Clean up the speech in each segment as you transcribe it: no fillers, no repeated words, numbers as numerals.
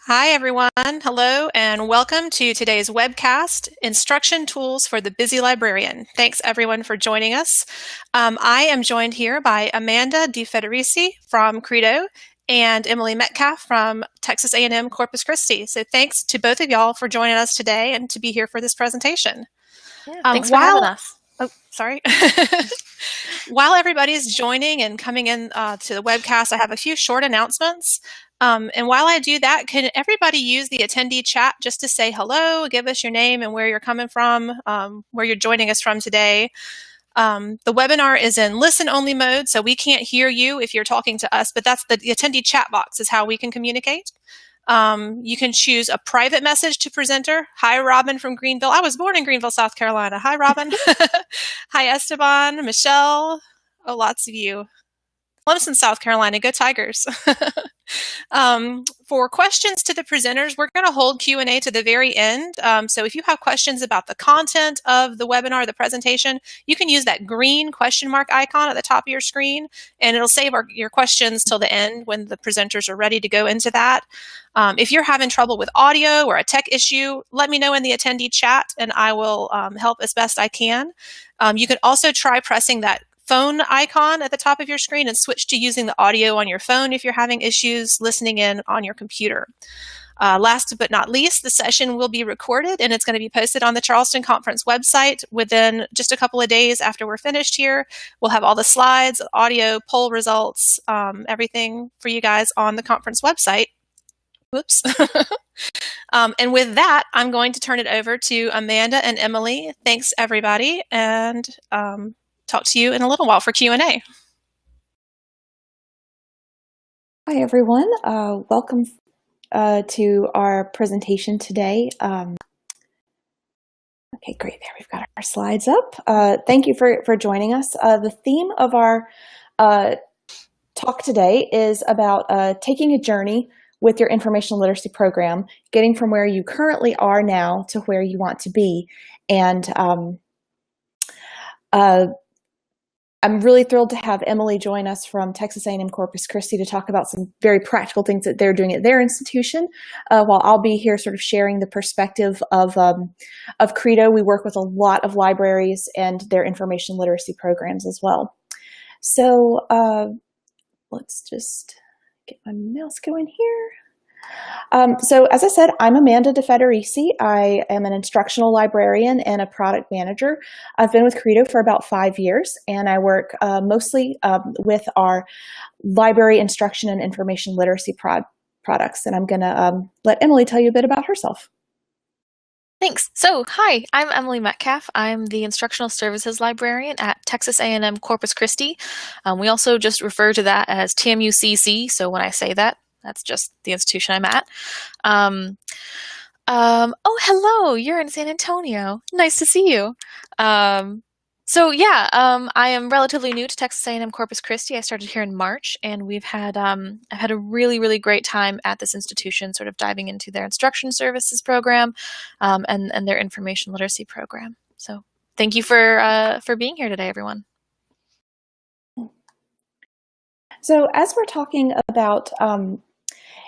Hi, everyone. Hello, and welcome to today's webcast, Instruction Tools for the Busy Librarian. Thanks, everyone, for joining us. I am joined here by Amanda DiFeterici from Credo and Emily Metcalf from Texas A&M Corpus Christi. So thanks to both of y'all for joining us today and to be here for this presentation. Yeah, thanks for having us. Oh, sorry. While everybody's joining and coming in to the webcast, I have a few short announcements. And while I do that, can everybody use the attendee chat just to say hello, give us your name and where you're coming from, where you're joining us from today. The webinar is in listen-only mode, so we can't hear you if you're talking to us, but that's the attendee chat box is how we can communicate. You can choose a private message to presenter. Hi, Robin from Greenville. I was born in Greenville, South Carolina. Hi, Robin. Hi, Esteban, Michelle. Oh, lots of you. Clemson, South Carolina. Go Tigers. For questions to the presenters, we're going to hold Q&A to the very end. So if you have questions about the content of the webinar, the presentation, you can use that green question mark icon at the top of your screen, and it'll save your questions till the end when the presenters are ready to go into that. If you're having trouble with audio or a tech issue, let me know in the attendee chat, and I will help as best I can. You could also try pressing that phone icon at the top of your screen and switch to using the audio on your phone if you're having issues listening in on your computer. Last but not least, the session will be recorded and it's going to be posted on the Charleston Conference website within just a couple of days after we're finished here. We'll have all the slides, audio, poll results, everything for you guys on the conference website. Whoops. And with that, I'm going to turn it over to Amanda and Emily. Thanks, everybody, and talk to you in a little while for Q&A. Hi, everyone. Welcome to our presentation today. Okay, great. There, we've got our slides up. Thank you for joining us. The theme of our talk today is about taking a journey with your information literacy program, getting from where you currently are now to where you want to be. And I'm really thrilled to have Emily join us from Texas A&M Corpus Christi to talk about some very practical things that they're doing at their institution, while I'll be here sort of sharing the perspective of Credo. We work with a lot of libraries and their information literacy programs as well. So let's just get my mouse going here. So as I said, I'm Amanda DiFeterici. I am an instructional librarian and a product manager. I've been with Credo for about 5 years, and I work mostly with our library instruction and information literacy products. And I'm going to let Emily tell you a bit about herself. Thanks. So, hi, I'm Emily Metcalf. I'm the Instructional Services Librarian at Texas A&M Corpus Christi. We also just refer to that as TMUCC, so when I say that, that's just the institution I'm at. Oh, hello, you're in San Antonio. Nice to see you. I am relatively new to Texas A&M Corpus Christi. I started here in March, and I've had a really, really great time at this institution, sort of diving into their instruction services program and their information literacy program. So thank you for being here today, everyone. So as we're talking about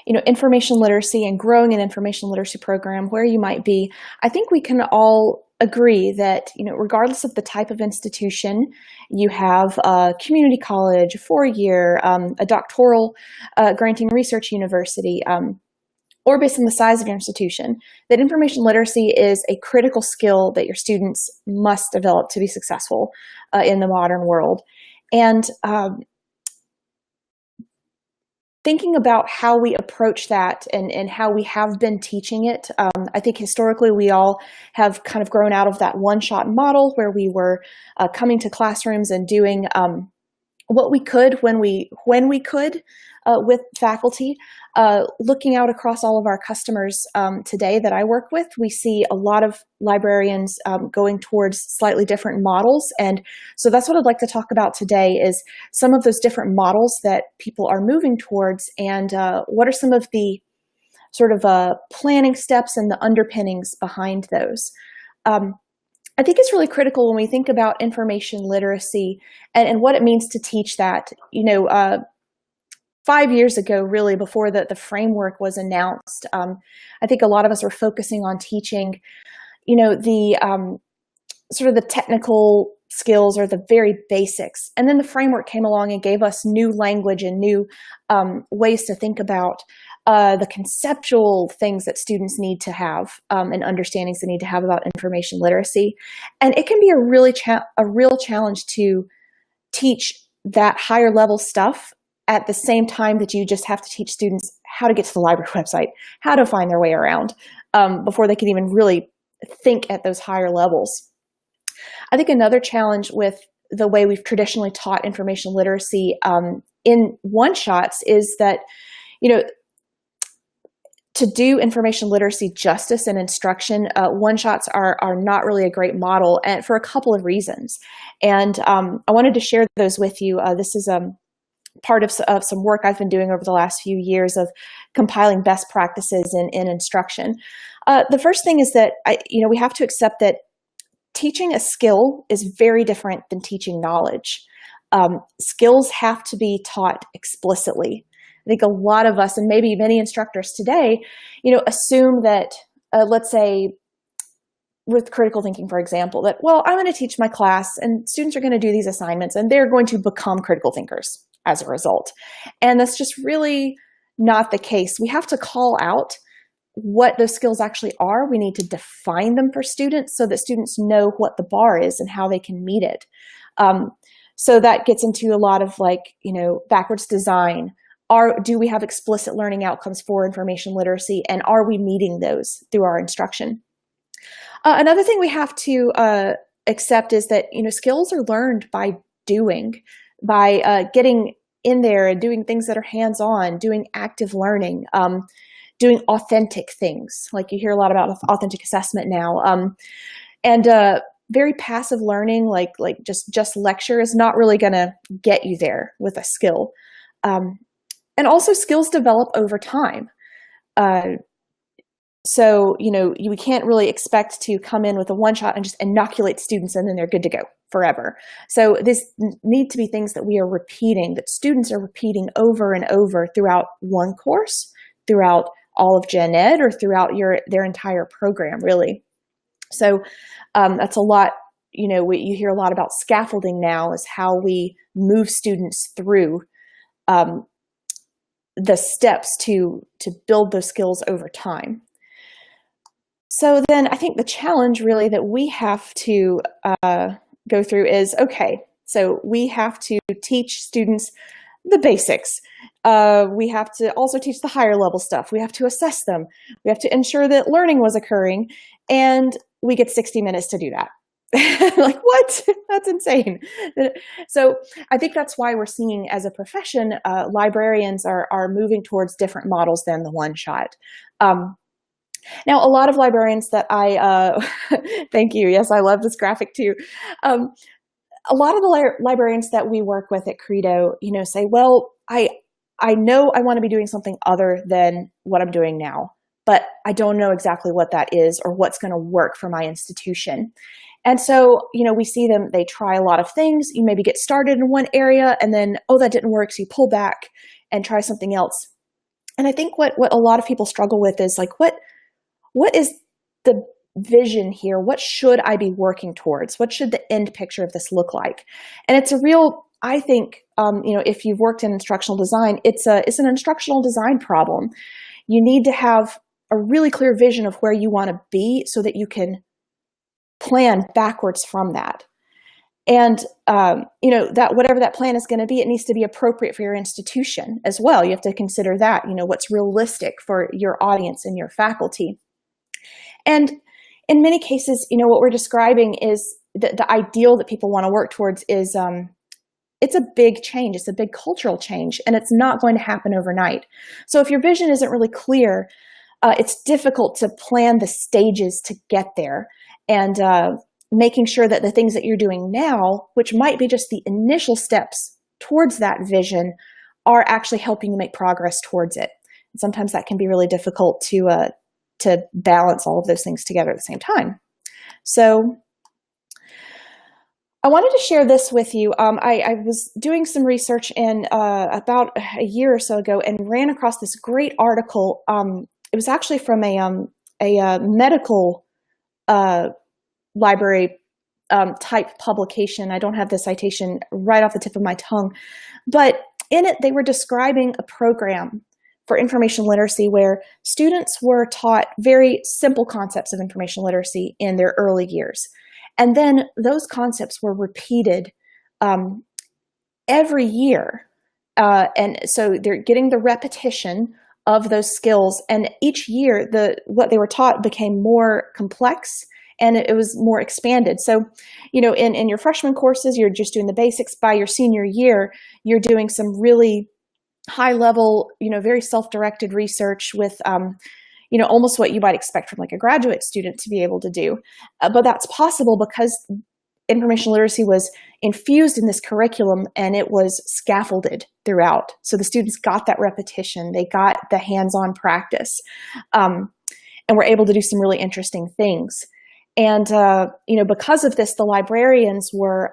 information literacy and growing an information literacy program where you might be, I think we can all agree that, regardless of the type of institution, you have a community college, a 4-year, a doctoral granting research university, or based on the size of your institution, that information literacy is a critical skill that your students must develop to be successful in the modern world. And thinking about how we approach that and how we have been teaching it, I think historically we all have kind of grown out of that one-shot model where we were coming to classrooms and doing what we could when we could with faculty. Looking out across all of our customers today that I work with, we see a lot of librarians going towards slightly different models. And so that's what I'd like to talk about today is some of those different models that people are moving towards and what are some of the sort of planning steps and the underpinnings behind those. I think it's really critical when we think about information literacy and what it means to teach that. 5 years ago, really, before the framework was announced, I think a lot of us were focusing on teaching, the sort of the technical skills or the very basics. And then the framework came along and gave us new language and new ways to think about the conceptual things that students need to have and understandings they need to have about information literacy. And it can be a real challenge to teach that higher level stuff at the same time that you just have to teach students how to get to the library website, how to find their way around before they can even really think at those higher levels. I think another challenge with the way we've traditionally taught information literacy in OneShots is that, to do information literacy justice and instruction, OneShots are not really a great model, and for a couple of reasons. And I wanted to share those with you. This is part of some work I've been doing over the last few years of compiling best practices in instruction. The first thing is that we have to accept that teaching a skill is very different than teaching knowledge. Skills have to be taught explicitly. I think a lot of us, and maybe many instructors today, assume that, let's say, with critical thinking, for example, that, well, I'm going to teach my class and students are going to do these assignments and they're going to become critical thinkers as a result. And that's just really not the case. We have to call out what those skills actually are. We need to define them for students so that students know what the bar is and how they can meet it. So that gets into a lot of backwards design. Do we have explicit learning outcomes for information literacy, and are we meeting those through our instruction? Another thing we have to accept is that skills are learned by doing, by getting in there and doing things that are hands-on, doing active learning, doing authentic things. Like you hear a lot about authentic assessment now, and very passive learning, like just lecture, is not really going to get you there with a skill. And also skills develop over time. So, we can't really expect to come in with a one-shot and just inoculate students and then they're good to go forever. So this need to be things that we are repeating, that students are repeating over and over throughout one course, throughout all of Gen Ed, or throughout their entire program, really. So that's a lot, you hear a lot about scaffolding now, is how we move students through the steps to build those skills over time. So then I think the challenge really that we have to go through is, okay, so we have to teach students the basics. We have to also teach the higher level stuff. We have to assess them. We have to ensure that learning was occurring, and we get 60 minutes to do that. Like, what? That's insane. So I think that's why we're seeing, as a profession, librarians are moving towards different models than the one-shot. Now, a lot of librarians that thank you. Yes, I love this graphic too. A lot of the librarians that we work with at Credo, say, well, I know I want to be doing something other than what I'm doing now, but I don't know exactly what that is or what's going to work for my institution. And so, we see them, they try a lot of things. You maybe get started in one area and then, oh, that didn't work. So you pull back and try something else. And I think what a lot of people struggle with is like, what is the vision here? What should I be working towards? What should the end picture of this look like? And it's a real, I think, if you've worked in instructional design, it's an instructional design problem. You need to have a really clear vision of where you want to be so that you can plan backwards from that. And, that whatever that plan is going to be, it needs to be appropriate for your institution as well. You have to consider that, what's realistic for your audience and your faculty. And in many cases, what we're describing is the ideal that people want to work towards is, it's a big change. It's a big cultural change, and it's not going to happen overnight. So if your vision isn't really clear, it's difficult to plan the stages to get there, and making sure that the things that you're doing now, which might be just the initial steps towards that vision, are actually helping you make progress towards it. And sometimes that can be really difficult to balance all of those things together at the same time. So I wanted to share this with you. I was doing some research about a year or so ago and ran across this great article. It was actually from a medical library type publication. I don't have the citation right off the tip of my tongue, but in it they were describing a program for information literacy where students were taught very simple concepts of information literacy in their early years. And then those concepts were repeated every year. And so they're getting the repetition of those skills. And each year, what they were taught became more complex and it was more expanded. So, in your freshman courses, you're just doing the basics. By your senior year, you're doing some really high level, very self-directed research with, almost what you might expect from like a graduate student to be able to do. But that's possible because information literacy was infused in this curriculum and it was scaffolded throughout. So the students got that repetition, they got the hands-on practice, and were able to do some really interesting things. And, because of this, the librarians were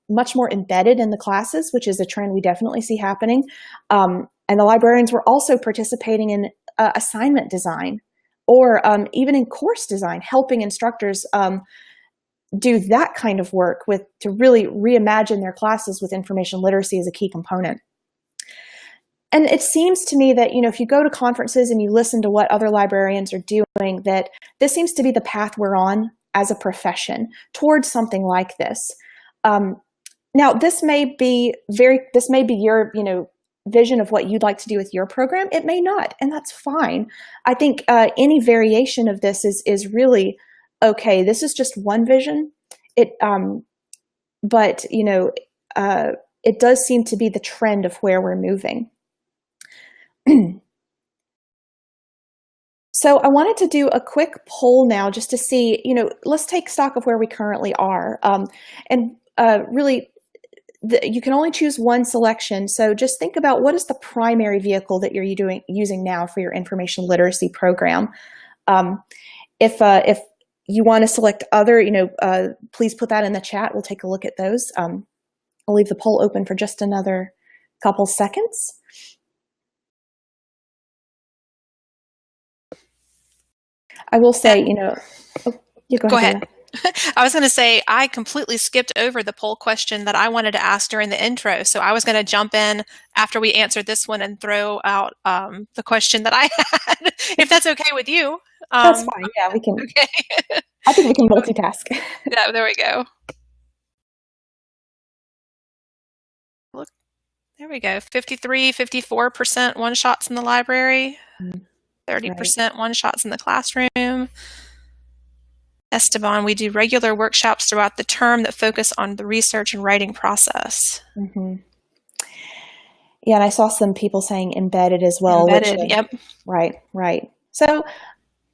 much more embedded in the classes, which is a trend we definitely see happening. And the librarians were also participating in assignment design or even in course design, helping instructors do that kind of work to really reimagine their classes with information literacy as a key component. And it seems to me that, if you go to conferences and you listen to what other librarians are doing, that this seems to be the path we're on as a profession towards something like this. Now, this may be your, vision of what you'd like to do with your program. It may not, and that's fine. I think any variation of this is really okay. This is just one vision. But it does seem to be the trend of where we're moving. So I wanted to do a quick poll now just to see, let's take stock of where we currently are. Really, you can only choose one selection. So just think about what is the primary vehicle that you're using now for your information literacy program. If you want to select other, please put that in the chat. We'll take a look at those. I'll leave the poll open for just another couple seconds. I will say, go ahead. I was going to say, I completely skipped over the poll question that I wanted to ask during the intro. So I was going to jump in after we answered this one and throw out the question that I had, if that's okay with you. That's fine. Yeah, we can. Okay. I think we can multitask. Yeah, there we go. Look, there we go. 54% one-shots in the library. 30% one-shots in the classroom. Esteban, we do regular workshops throughout the term that focus on the research and writing process. Mm-hmm. Yeah, and I saw some people saying embedded as well. Embedded, yep. Right. So,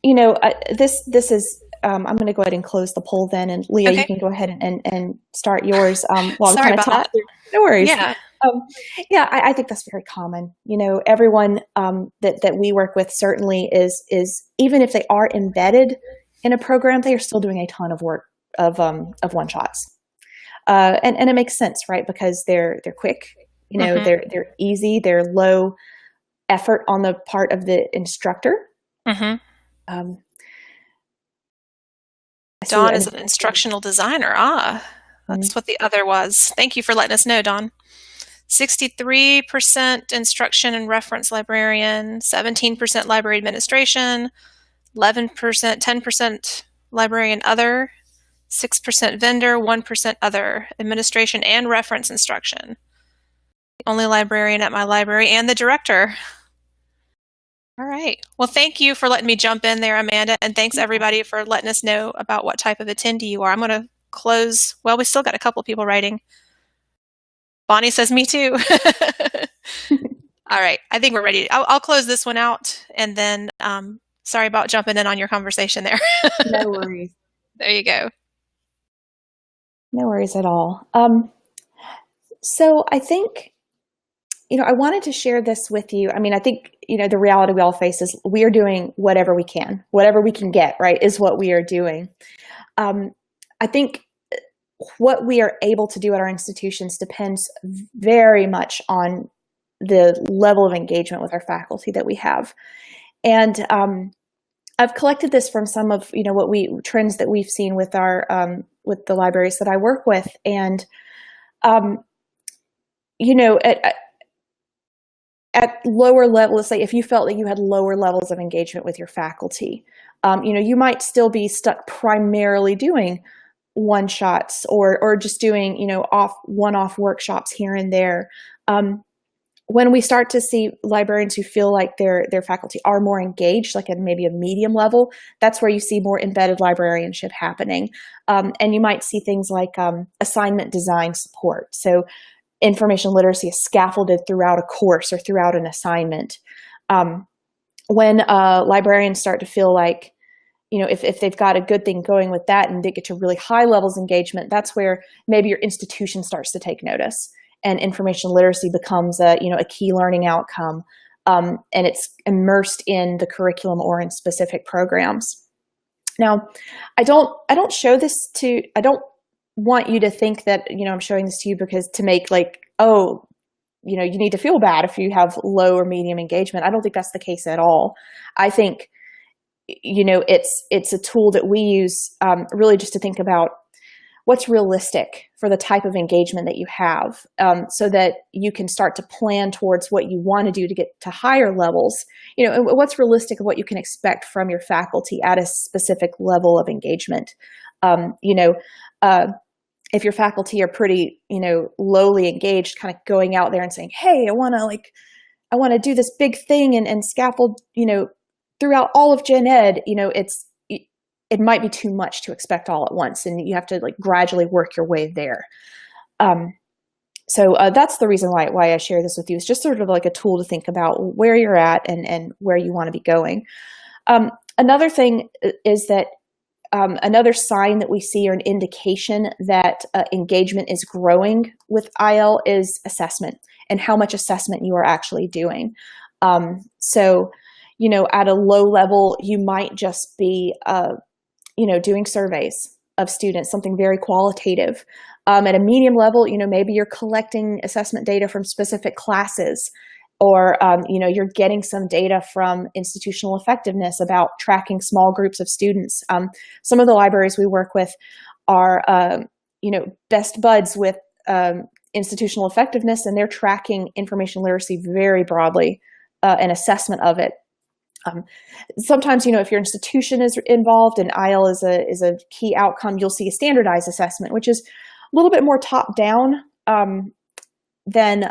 this is, I'm going to go ahead and close the poll then, and Leah, okay. You can go ahead and start yours while I'm kind of talking. No worries. Yeah. I think that's very common. Everyone that we work with certainly is even if they are embedded in a program, they are still doing a ton of work of one-shots, and it makes sense, right? Because they're quick, mm-hmm. they're easy, they're low effort on the part of the instructor. Mm-hmm. Dawn is an instructional designer. That's what the other was. Thank you for letting us know, Dawn. 63% instruction and reference librarian, 17% library administration, 11%, 10% librarian other, 6% vendor, 1% other, administration and reference instruction. The only librarian at my library and the director. All right. Well, thank you for letting me jump in there, Amanda, and thanks everybody for letting us know about what type of attendee you are. I'm going to close. Well, we still got a couple people writing. Bonnie says me too. All right. I think we're ready. I'll close this one out, and then sorry about jumping in on your conversation there. No worries. There you go. No worries at all. So I think, I wanted to share this with you. I mean, I think, the reality we all face is we are doing whatever we can get, right, is what we are doing. I think what we are able to do at our institutions depends very much on the level of engagement with our faculty that we have. And I've collected this from some of trends that we've seen with our with the libraries that I work with, and at lower level, let's say if you felt that you had lower levels of engagement with your faculty, you might still be stuck primarily doing one-shots or just doing one-off workshops here and there. When we start to see librarians who feel like their faculty are more engaged, like at maybe a medium level, that's where you see more embedded librarianship happening. And you might see things like assignment design support. So information literacy is scaffolded throughout a course or throughout an assignment. When librarians start to feel like, if they've got a good thing going with that and they get to really high levels of engagement, that's where maybe your institution starts to take notice. And information literacy becomes a key learning outcome, and it's immersed in the curriculum or in specific programs. Now, I don't show this to. I don't want you to think that I'm showing this to you because to make like, oh, you need to feel bad if you have low or medium engagement. I don't think that's the case at all. I think it's a tool that we use really just to think about what's realistic for the type of engagement that you have, so that you can start to plan towards what you want to do to get to higher levels. What's realistic of what you can expect from your faculty at a specific level of engagement. If your faculty are pretty, lowly engaged, kind of going out there and saying, hey, I want to do this big thing and scaffold, throughout all of gen ed, it might be too much to expect all at once, and you have to gradually work your way there. So that's the reason why I share this with you. It's just sort of like a tool to think about where you're at and where you want to be going. Another thing is that another sign that we see, or an indication that engagement is growing with IL, is assessment and how much assessment you are actually doing. So, at a low level, you might just be doing surveys of students, something very qualitative. At a medium level, maybe you're collecting assessment data from specific classes, or you're getting some data from institutional effectiveness about tracking small groups of students. Some of the libraries we work with are best buds with institutional effectiveness, and they're tracking information literacy very broadly, and assessment of it. Sometimes, if your institution is involved and IL is a key outcome, you'll see a standardized assessment, which is a little bit more top down than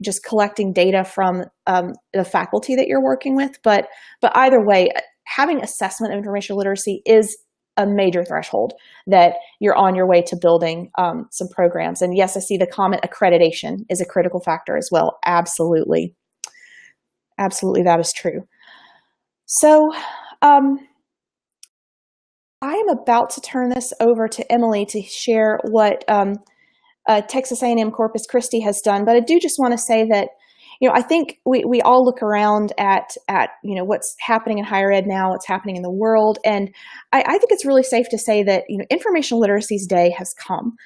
just collecting data from the faculty that you're working with. But either way, having assessment of information literacy is a major threshold that you're on your way to building some programs. And yes, I see the comment, accreditation is a critical factor as well. Absolutely. Absolutely, that is true. So I am about to turn this over to Emily to share what Texas A&M Corpus Christi has done. But I do just want to say that, I think we all look around at what's happening in higher ed now, what's happening in the world. And I think it's really safe to say that, Information Literacy's day has come.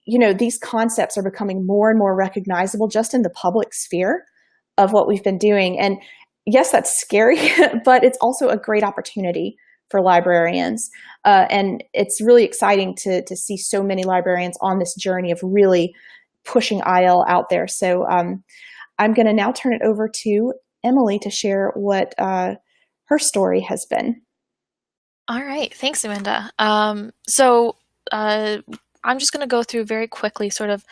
These concepts are becoming more and more recognizable just in the public sphere of what we've been doing. And yes, that's scary, but it's also a great opportunity for librarians. And it's really exciting to see so many librarians on this journey of really pushing IL out there. So I'm going to now turn it over to Emily to share what her story has been. All right. Thanks, Amanda. So I'm just going to go through very quickly sort of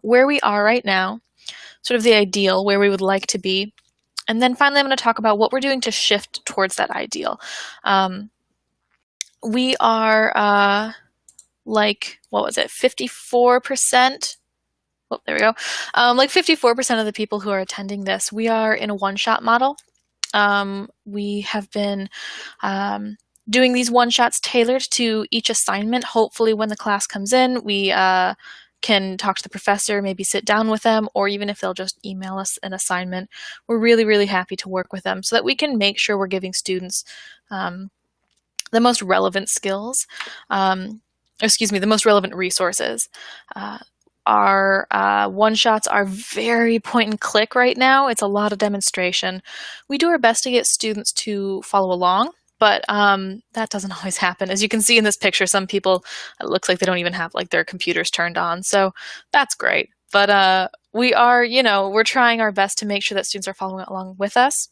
where we are right now, sort of the ideal, where we would like to be. And then finally, I'm going to talk about what we're doing to shift towards that ideal. We are 54%? Oh, there we go. 54% of the people who are attending this, we are in a one-shot model. We have been doing these one-shots tailored to each assignment. Hopefully when the class comes in, we can talk to the professor, maybe sit down with them, or even if they'll just email us an assignment, we're really, really happy to work with them so that we can make sure we're giving students the most relevant skills. the most relevant resources. Our one-shots are very point and click right now. It's a lot of demonstration. We do our best to get students to follow along, but that doesn't always happen. As you can see in this picture, some people, it looks like they don't even have like their computers turned on. So that's great. But we are, we're trying our best to make sure that students are following along with us.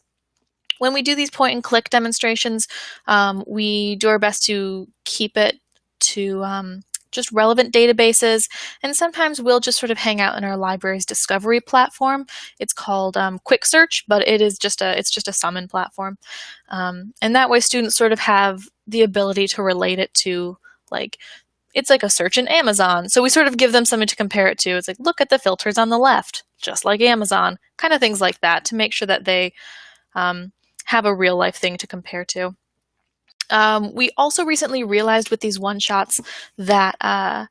When we do these point and click demonstrations, we do our best to keep it to just relevant databases, and sometimes we'll just sort of hang out in our library's discovery platform. It's called Quick Search, but it's just a summon platform, and that way students sort of have the ability to relate it to, like, it's like a search in Amazon. So we sort of give them something to compare it to. It's like, look at the filters on the left, just like Amazon, kind of things like that, to make sure that they have a real life thing to compare to. We also recently realized with these one-shots that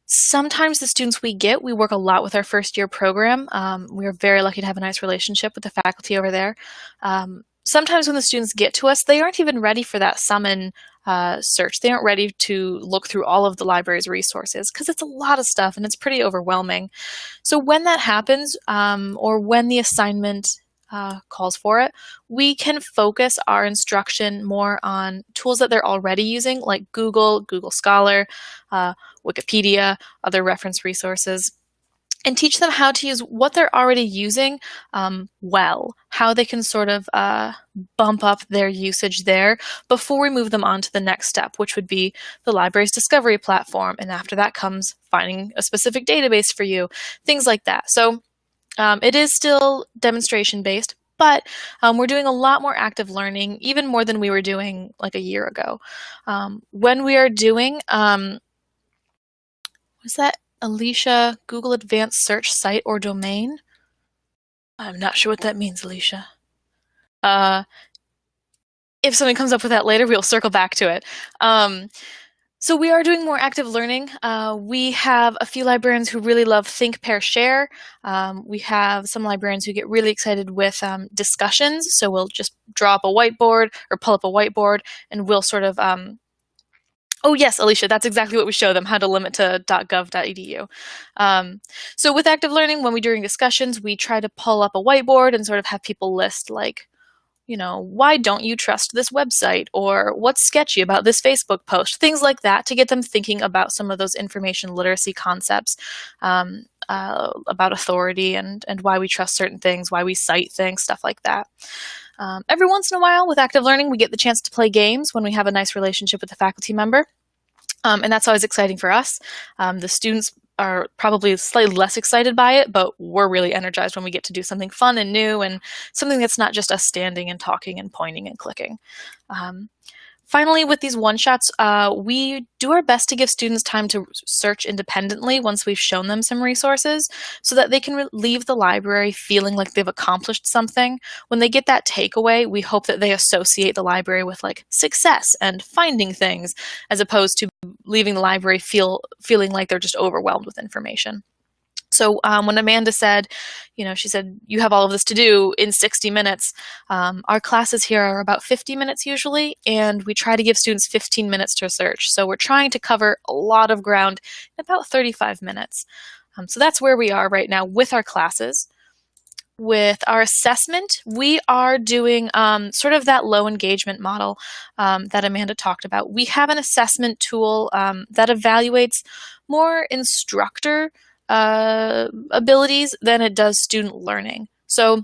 sometimes the students we work a lot with our first year program. We are very lucky to have a nice relationship with the faculty over there. Sometimes when the students get to us, they aren't even ready for that summon search. They aren't ready to look through all of the library's resources because it's a lot of stuff and it's pretty overwhelming. So when that happens, or when the assignment calls for it, we can focus our instruction more on tools that they're already using, like Google Scholar, Wikipedia, other reference resources, and teach them how to use what they're already using well, how they can sort of bump up their usage there before we move them on to the next step, which would be the library's discovery platform. And after that comes finding a specific database for you, things like that. So it is still demonstration-based, but we're doing a lot more active learning, even more than we were doing like a year ago. When we are doing, was that Alicia, Google Advanced Search Site or Domain? I'm not sure what that means, Alicia. If something comes up with that later, we'll circle back to it. So we are doing more active learning. We have a few librarians who really love Think, Pair, Share. We have some librarians who get really excited with discussions. So we'll just draw up a whiteboard or pull up a whiteboard and we'll sort of, oh yes, Alicia, that's exactly what we show them, how to limit to .gov.edu. So with active learning, when we're doing discussions, we try to pull up a whiteboard and sort of have people list like, why don't you trust this website? Or what's sketchy about this Facebook post? Things like that to get them thinking about some of those information literacy concepts, about authority and why we trust certain things, why we cite things, stuff like that. Every once in a while with active learning, we get the chance to play games when we have a nice relationship with a faculty member. And that's always exciting for us. The students are probably slightly less excited by it, but we're really energized when we get to do something fun and new and something that's not just us standing and talking and pointing and clicking. Finally, with these one-shots, we do our best to give students time to search independently once we've shown them some resources so that they can leave the library feeling like they've accomplished something. When they get that takeaway, we hope that they associate the library with like success and finding things as opposed to leaving the library feeling like they're just overwhelmed with information. So when Amanda said, she said, you have all of this to do in 60 minutes, our classes here are about 50 minutes usually, and we try to give students 15 minutes to research. So we're trying to cover a lot of ground in about 35 minutes. So that's where we are right now with our classes. With our assessment, we are doing sort of that low engagement model that Amanda talked about. We have an assessment tool that evaluates more instructor abilities than it does student learning. So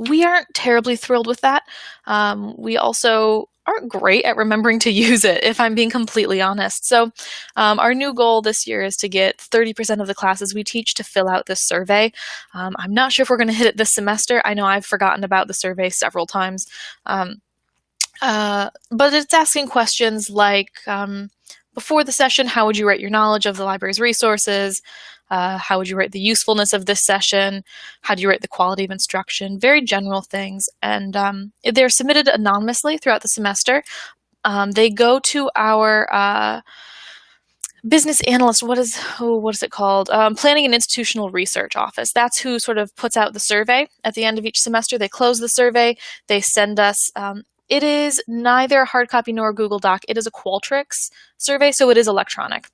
we aren't terribly thrilled with that. We also aren't great at remembering to use it, if I'm being completely honest. So our new goal this year is to get 30% of the classes we teach to fill out this survey. I'm not sure if we're going to hit it this semester. I know I've forgotten about the survey several times. But it's asking questions like, before the session, how would you rate your knowledge of the library's resources? How would you rate the usefulness of this session? How do you rate the quality of instruction? Very general things. And they're submitted anonymously throughout the semester. They go to our business analyst, what is it called? Planning and Institutional Research Office. That's who sort of puts out the survey at the end of each semester. They close the survey. They send us It is neither a hard copy nor a Google Doc. It is a Qualtrics survey, so it is electronic.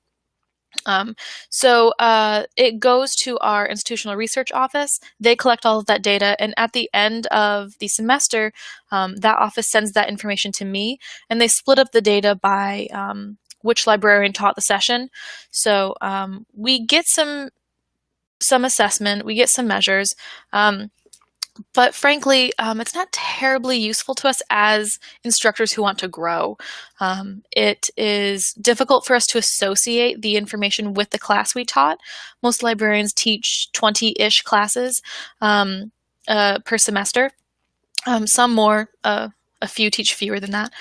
It goes to our institutional research office. They collect all of that data, and at the end of the semester, that office sends that information to me, and they split up the data by which librarian taught the session. So we get some assessment, we get some measures, but frankly, it's not terribly useful to us as instructors who want to grow. It is difficult for us to associate the information with the class we taught. Most librarians teach 20-ish classes per semester. Some more, a few teach fewer than that.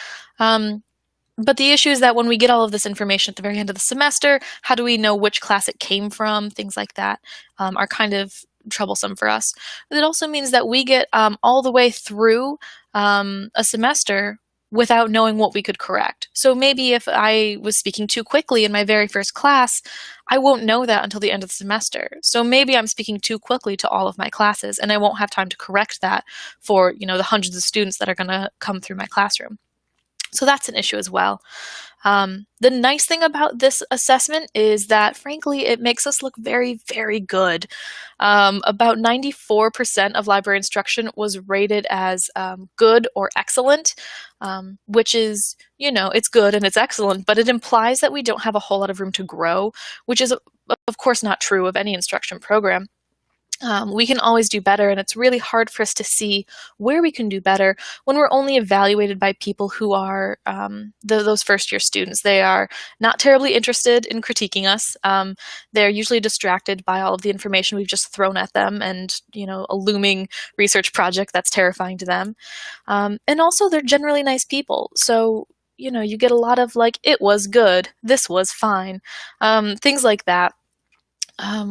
But the issue is that when we get all of this information at the very end of the semester, how do we know which class it came from? Things like that are kind of troublesome for us. But it also means that we get all the way through a semester without knowing what we could correct. So maybe if I was speaking too quickly in my very first class, I won't know that until the end of the semester. So maybe I'm speaking too quickly to all of my classes, and I won't have time to correct that for, the hundreds of students that are going to come through my classroom. So that's an issue as well. The nice thing about this assessment is that, frankly, it makes us look very, very good. About 94% of library instruction was rated as good or excellent, which is, it's good and it's excellent, but it implies that we don't have a whole lot of room to grow, which is, of course, not true of any instruction program. We can always do better, and it's really hard for us to see where we can do better when we're only evaluated by people who are those first-year students. They are not terribly interested in critiquing us. They're usually distracted by all of the information we've just thrown at them and, a looming research project that's terrifying to them. And also, they're generally nice people. So, you get a lot of, it was good, this was fine, things like that.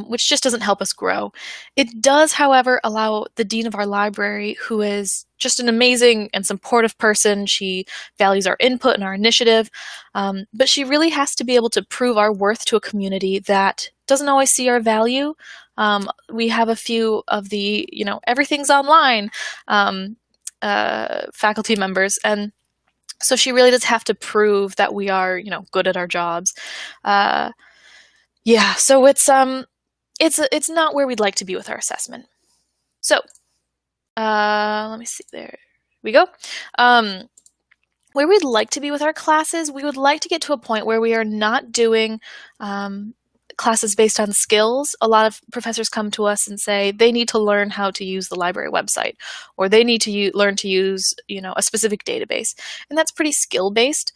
Which just doesn't help us grow. It does, however, allow the dean of our library, who is just an amazing and supportive person. She values our input and our initiative, but she really has to be able to prove our worth to a community that doesn't always see our value. We have a few of the, everything's online faculty members, and so she really does have to prove that we are, good at our jobs. Yeah, so it's not where we'd like to be with our assessment. So, let me see, there we go. Where we'd like to be with our classes, we would like to get to a point where we are not doing classes based on skills. A lot of professors come to us and say they need to learn how to use the library website, or they need to learn to use, a specific database, and that's pretty skill-based.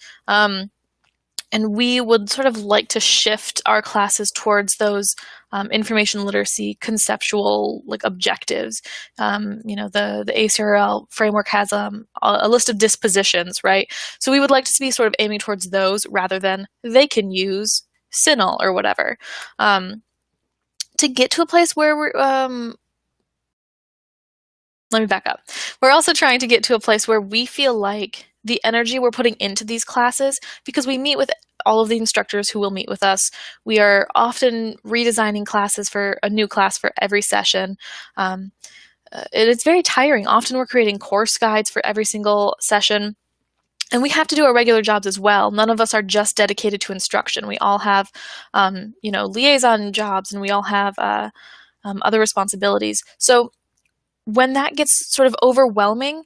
And we would sort of like to shift our classes towards those information literacy conceptual objectives. The ACRL framework has a list of dispositions, right? So we would like to be sort of aiming towards those rather than they can use CINAHL or whatever. To get to a place where we're let me back up. We're also trying to get to a place where we feel like the energy we're putting into these classes, because we meet with all of the instructors who will meet with us. We are often redesigning classes for a new class for every session. It's very tiring. Often we're creating course guides for every single session. And we have to do our regular jobs as well. None of us are just dedicated to instruction. We all have, liaison jobs, and we all have other responsibilities. So when that gets sort of overwhelming,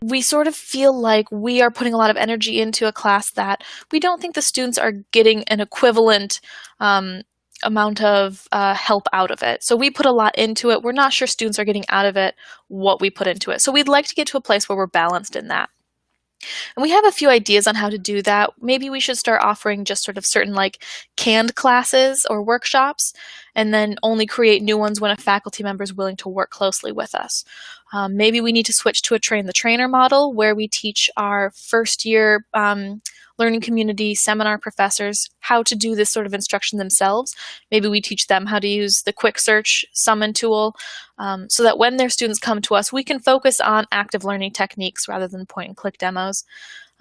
we sort of feel like we are putting a lot of energy into a class that we don't think the students are getting an equivalent amount of help out of it. So we put a lot into it. We're not sure students are getting out of it what we put into it. So we'd like to get to a place where we're balanced in that. And we have a few ideas on how to do that. Maybe we should start offering just sort of certain canned classes or workshops, and then only create new ones when a faculty member is willing to work closely with us. Maybe we need to switch to a train-the-trainer model where we teach our first-year learning community seminar professors how to do this sort of instruction themselves. Maybe we teach them how to use the quick search summon tool so that when their students come to us, we can focus on active learning techniques rather than point-and-click demos.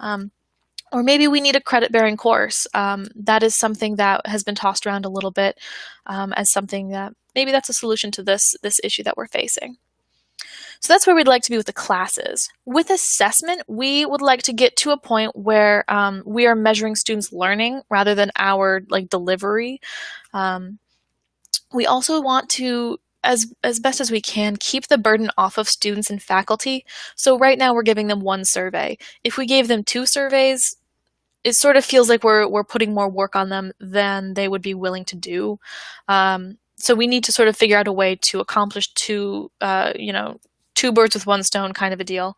Or maybe we need a credit-bearing course. That is something that has been tossed around a little bit as something that maybe that's a solution to this issue that we're facing. So that's where we'd like to be with the classes. With assessment, we would like to get to a point where we are measuring students' learning rather than our delivery. We also want to, as best as we can, keep the burden off of students and faculty. So right now we're giving them one survey. If we gave them 2 surveys, it sort of feels like we're putting more work on them than they would be willing to do. So we need to sort of figure out a way to accomplish 2 birds with one stone kind of a deal.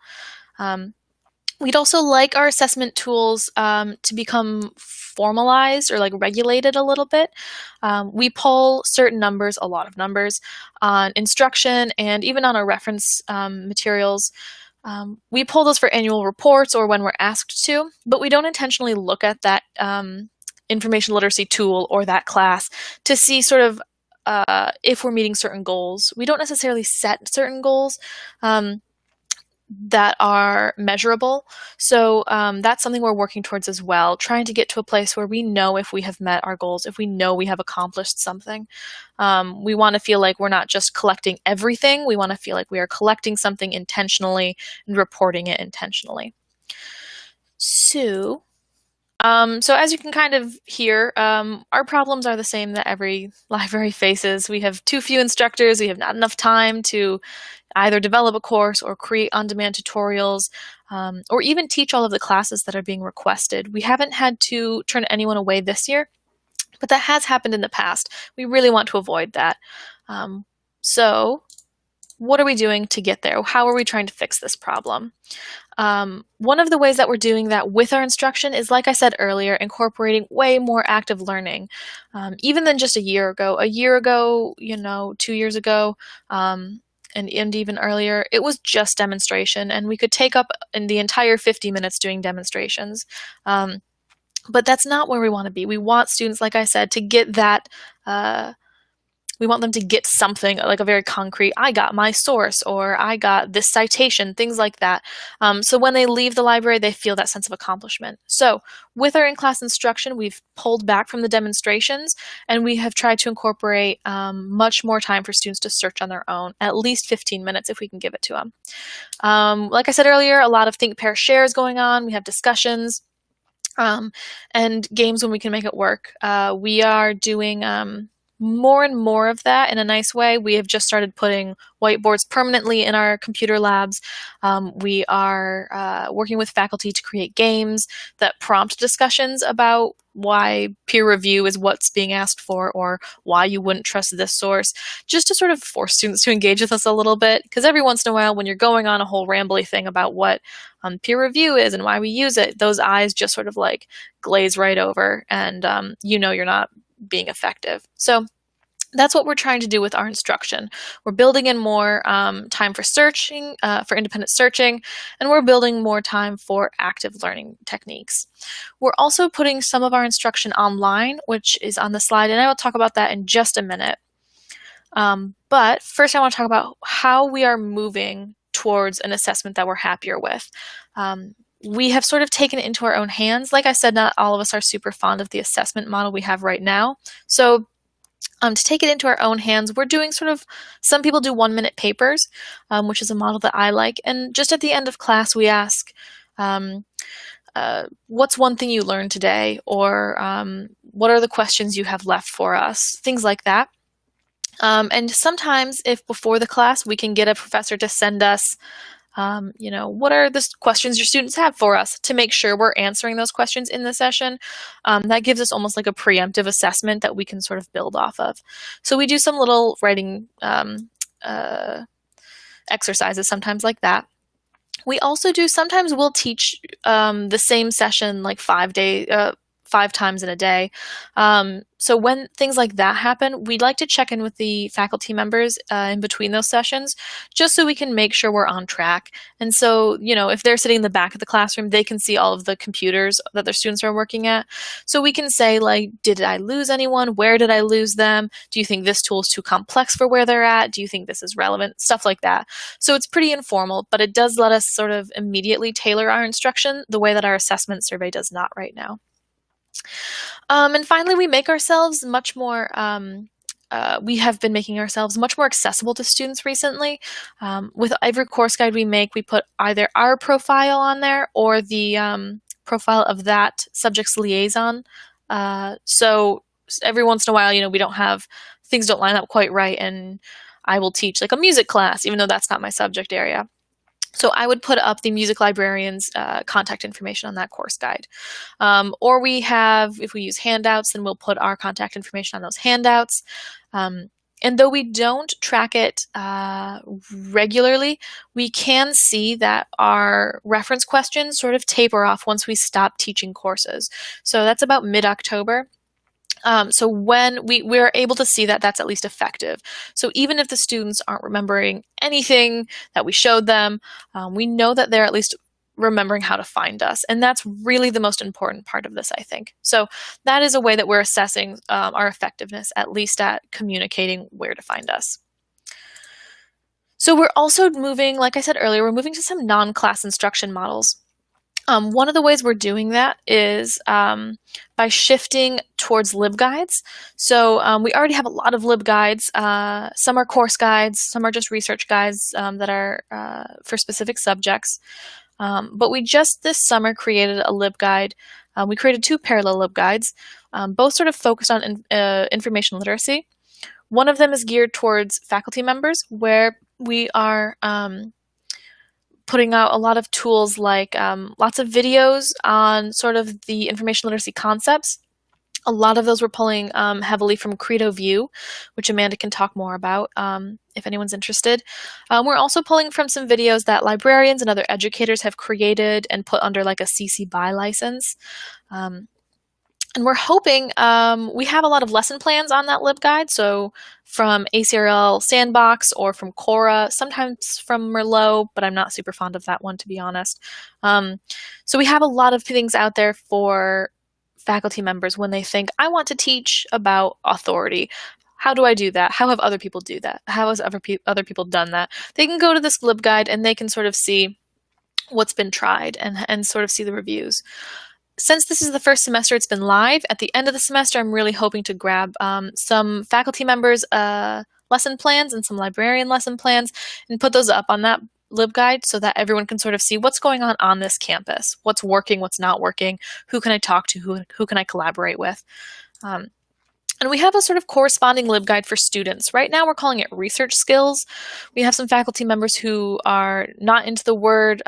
We'd also like our assessment tools to become formalized or regulated a little bit. We pull certain numbers, a lot of numbers, on instruction and even on our reference materials. We pull those for annual reports or when we're asked to, but we don't intentionally look at that information literacy tool or that class to see sort of if we're meeting certain goals. We don't necessarily set certain goals that are measurable. So that's something we're working towards as well, trying to get to a place where we know if we have met our goals, if we know we have accomplished something. We want to feel like we're not just collecting everything. We want to feel like we are collecting something intentionally and reporting it intentionally. So as you can kind of hear, our problems are the same that every library faces. We have too few instructors. We have not enough time to either develop a course or create on-demand tutorials, or even teach all of the classes that are being requested. We haven't had to turn anyone away this year, but that has happened in the past. We really want to avoid that. So what are we doing to get there? How are we trying to fix this problem? One of the ways that we're doing that with our instruction is, like I said earlier, incorporating way more active learning, even than just a year ago. A year ago, 2 years ago, and even earlier, it was just demonstration, and we could take up in the entire 50 minutes doing demonstrations. But that's not where we want to be. We want students, like I said, to get that we want them to get something like a very concrete, I got my source, or I got this citation, things like that. So when they leave the library, they feel that sense of accomplishment. So with our in-class instruction, we've pulled back from the demonstrations, and we have tried to incorporate much more time for students to search on their own, at least 15 minutes if we can give it to them. Like I said earlier, a lot of think, pair, shares going on. We have discussions and games when we can make it work. We are doing more and more of that in a nice way. We have just started putting whiteboards permanently in our computer labs. We are working with faculty to create games that prompt discussions about why peer review is what's being asked for, or why you wouldn't trust this source, just to sort of force students to engage with us a little bit. Because every once in a while, when you're going on a whole rambly thing about what peer review is and why we use it, those eyes just sort of glaze right over, and you're not being effective. So that's what we're trying to do with our instruction. We're building in more time for searching, for independent searching, and we're building more time for active learning techniques. We're also putting some of our instruction online, which is on the slide, and I will talk about that in just a minute. But first I want to talk about how we are moving towards an assessment that we're happier with. We have sort of taken it into our own hands. Like I said, not all of us are super fond of the assessment model we have right now. So to take it into our own hands, we're doing some people do 1-minute papers, which is a model that I like. And just at the end of class, we ask, what's one thing you learned today? Or what are the questions you have left for us? Things like that. And sometimes if before the class, we can get a professor to send us what are the questions your students have for us, to make sure we're answering those questions in the session. That gives us almost like a preemptive assessment that we can sort of build off of. So we do some little writing exercises sometimes like that. We also do, sometimes we'll teach the same session 5 times in a day. So when things like that happen, we'd like to check in with the faculty members in between those sessions, just so we can make sure we're on track. And so, if they're sitting in the back of the classroom, they can see all of the computers that their students are working at. So we can say, did I lose anyone? Where did I lose them? Do you think this tool is too complex for where they're at? Do you think this is relevant? Stuff like that. So it's pretty informal, but it does let us sort of immediately tailor our instruction the way that our assessment survey does not right now. And finally, we make ourselves much more we have been making ourselves much more accessible to students recently. With every course guide we make, we put either our profile on there or the profile of that subject's liaison. So every once in a while, we don't have, things don't line up quite right, and I will teach like a music class, even though that's not my subject area. So I would put up the music librarian's contact information on that course guide. Or we have, if we use handouts, then we'll put our contact information on those handouts. And though we don't track it regularly, we can see that our reference questions sort of taper off once we stop teaching courses. So that's about mid-October. So when we're able to see that that's at least effective. So even if the students aren't remembering anything that we showed them, we know that they're at least remembering how to find us. And that's really the most important part of this, I think. So that is a way that we're assessing our effectiveness, at least at communicating where to find us. So we're also moving, like I said earlier, we're moving to some non-class instruction models. One of the ways we're doing that is by shifting towards LibGuides. So we already have a lot of LibGuides. Some are course guides, some are just research guides that are for specific subjects. But we just this summer created a LibGuide. We created 2 parallel LibGuides, both sort of focused on information literacy. One of them is geared towards faculty members, where we are putting out a lot of tools like lots of videos on sort of the information literacy concepts. A lot of those we're pulling heavily from Credo View, which Amanda can talk more about if anyone's interested. We're also pulling from some videos that librarians and other educators have created and put under like a CC BY license. And we're hoping, we have a lot of lesson plans on that LibGuide, so from ACRL Sandbox or from Cora, sometimes from Merlot, but I'm not super fond of that one, to be honest. So we have a lot of things out there for faculty members when they think, I want to teach about authority. How do I do that? How have other people do that? How has other people done that? They can go to this LibGuide and they can sort of see what's been tried and sort of see the reviews. Since this is the first semester it's been live, at the end of the semester I'm really hoping to grab some faculty members' lesson plans and some librarian lesson plans and put those up on that LibGuide so that everyone can sort of see what's going on this campus, what's working, what's not working, who can I talk to, who can I collaborate with. And we have a sort of corresponding LibGuide for students. Right now we're calling it research skills. We have some faculty members who are not into the word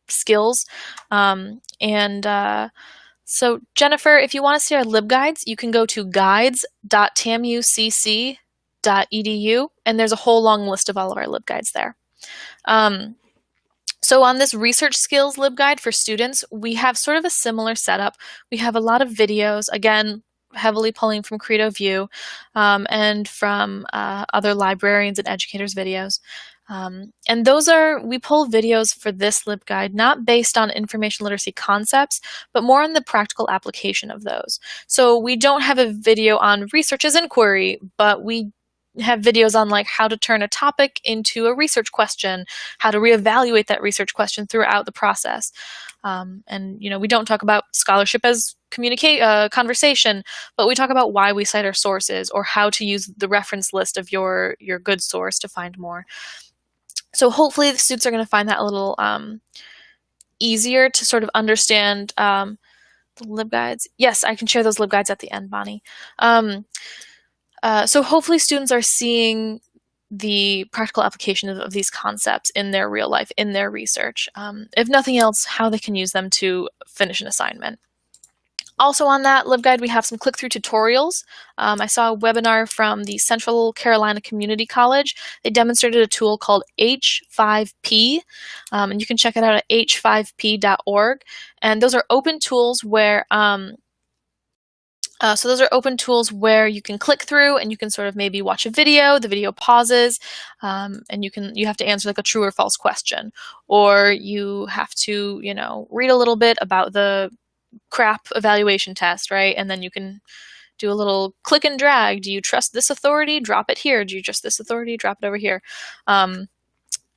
skills. So Jennifer, if you want to see our LibGuides, you can go to guides.tamucc.edu, and there's a whole long list of all of our LibGuides there. So on this research skills LibGuide for students, we have sort of a similar setup. We have a lot of videos, again, heavily pulling from Credo View and from other librarians and educators' videos. And those we pull videos for this LibGuide not based on information literacy concepts, but more on the practical application of those. So we don't have a video on research as inquiry, but we have videos on like how to turn a topic into a research question, how to reevaluate that research question throughout the process. And we don't talk about scholarship as conversation, but we talk about why we cite our sources or how to use the reference list of your good source to find more. So hopefully the students are going to find that a little easier to sort of understand the LibGuides. Yes, I can share those LibGuides at the end, Bonnie. So hopefully students are seeing the practical application of these concepts in their real life, in their research. If nothing else, how they can use them to finish an assignment. Also on that LibGuide, we have some click-through tutorials. I saw a webinar from the Central Carolina Community College. They demonstrated a tool called H5P, and you can check it out at h5p.org. And those are open tools where you can click through and you can sort of maybe watch a video, the video pauses, and you have to answer like a true or false question, or you have to, read a little bit about the crap evaluation test, right? And then you can do a little click and drag. Do you trust this authority? Drop it here. Do you trust this authority? Drop it over here. Kind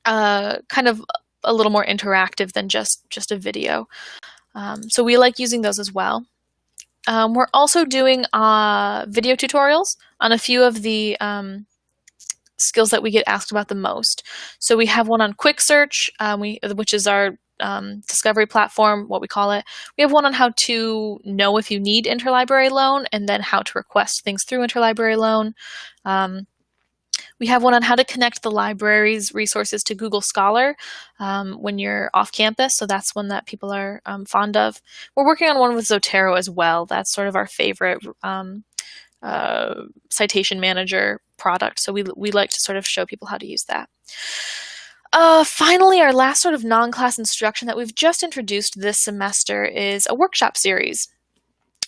of a little more interactive than just a video. So we like using those as well. We're also doing video tutorials. on a few of the skills that we get asked about the most. So we have one on quick search, which is our discovery platform, what we call it. We have one on how to know if you need interlibrary loan, and then how to request things through interlibrary loan. We have one on how to connect the library's resources to Google Scholar when you're off campus, so that's one that people are fond of. We're working on one with Zotero as well. That's sort of our favorite citation manager product, so we like to sort of show people how to use that. Finally, our last sort of non-class instruction that we've just introduced this semester is a workshop series.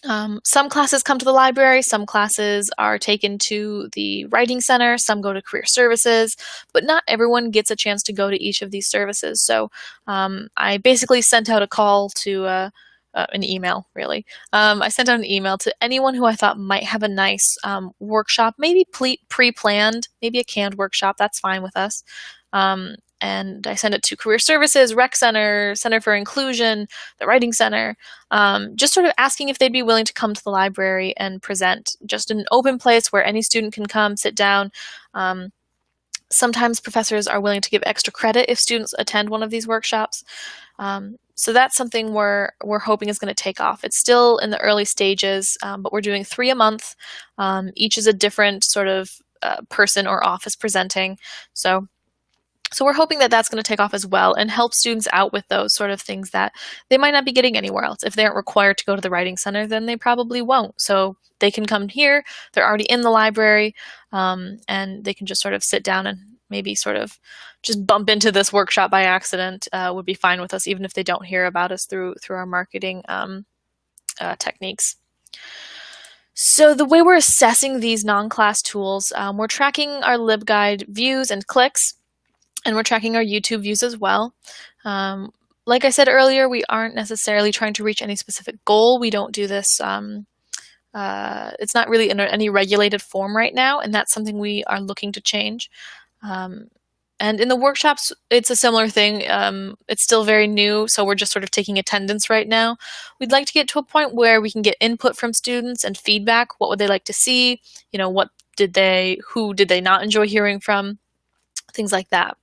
Some classes come to the library, some classes are taken to the Writing Center, some go to Career Services, but not everyone gets a chance to go to each of these services. So I basically sent out a call to an email, really. I sent out an email to anyone who I thought might have a nice workshop, maybe pre-planned, maybe a canned workshop, that's fine with us. And I sent it to Career Services, Rec Center, Center for Inclusion, the Writing Center, just sort of asking if they'd be willing to come to the library and present, just an open place where any student can come, sit down. Sometimes professors are willing to give extra credit if students attend one of these workshops. So that's something we're hoping is going to take off. It's still in the early stages, but we're doing 3 a month. Each is a different sort of person or office presenting. So we're hoping that that's going to take off as well and help students out with those sort of things that they might not be getting anywhere else. If they aren't required to go to the Writing Center, then they probably won't. So they can come here, they're already in the library, and they can just sort of sit down and maybe sort of just bump into this workshop by accident would be fine with us, even if they don't hear about us through our marketing techniques. So the way we're assessing these non-class tools, we're tracking our LibGuide views and clicks, and we're tracking our YouTube views as well. Like I said earlier, we aren't necessarily trying to reach any specific goal. We don't do this. It's not really in any regulated form right now, and that's something we are looking to change. And in the workshops, it's a similar thing. It's still very new, so we're just sort of taking attendance right now. We'd like to get to a point where we can get input from students and feedback. What would they like to see? You know, who did they not enjoy hearing from? Things like that.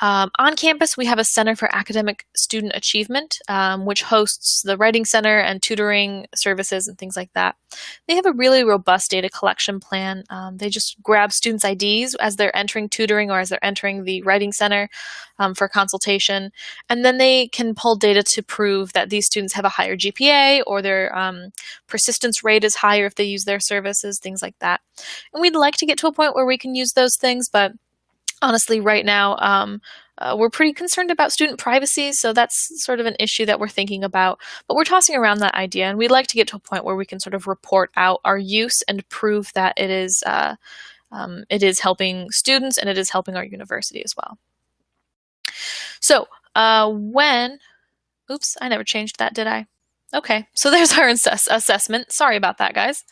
On campus, we have a Center for Academic Student Achievement, which hosts the Writing Center and tutoring services and things like that. They have a really robust data collection plan. They just grab students' IDs as they're entering tutoring or as they're entering the Writing Center for consultation, and then they can pull data to prove that these students have a higher GPA or their persistence rate is higher if they use their services, things like that. And we'd like to get to a point where we can use those things, but honestly, right now, we're pretty concerned about student privacy, so that's sort of an issue that we're thinking about. But we're tossing around that idea, and we'd like to get to a point where we can sort of report out our use and prove that it is helping students and it is helping our university as well. So oops, I never changed that, did I? Okay, so there's our assessment. Sorry about that, guys.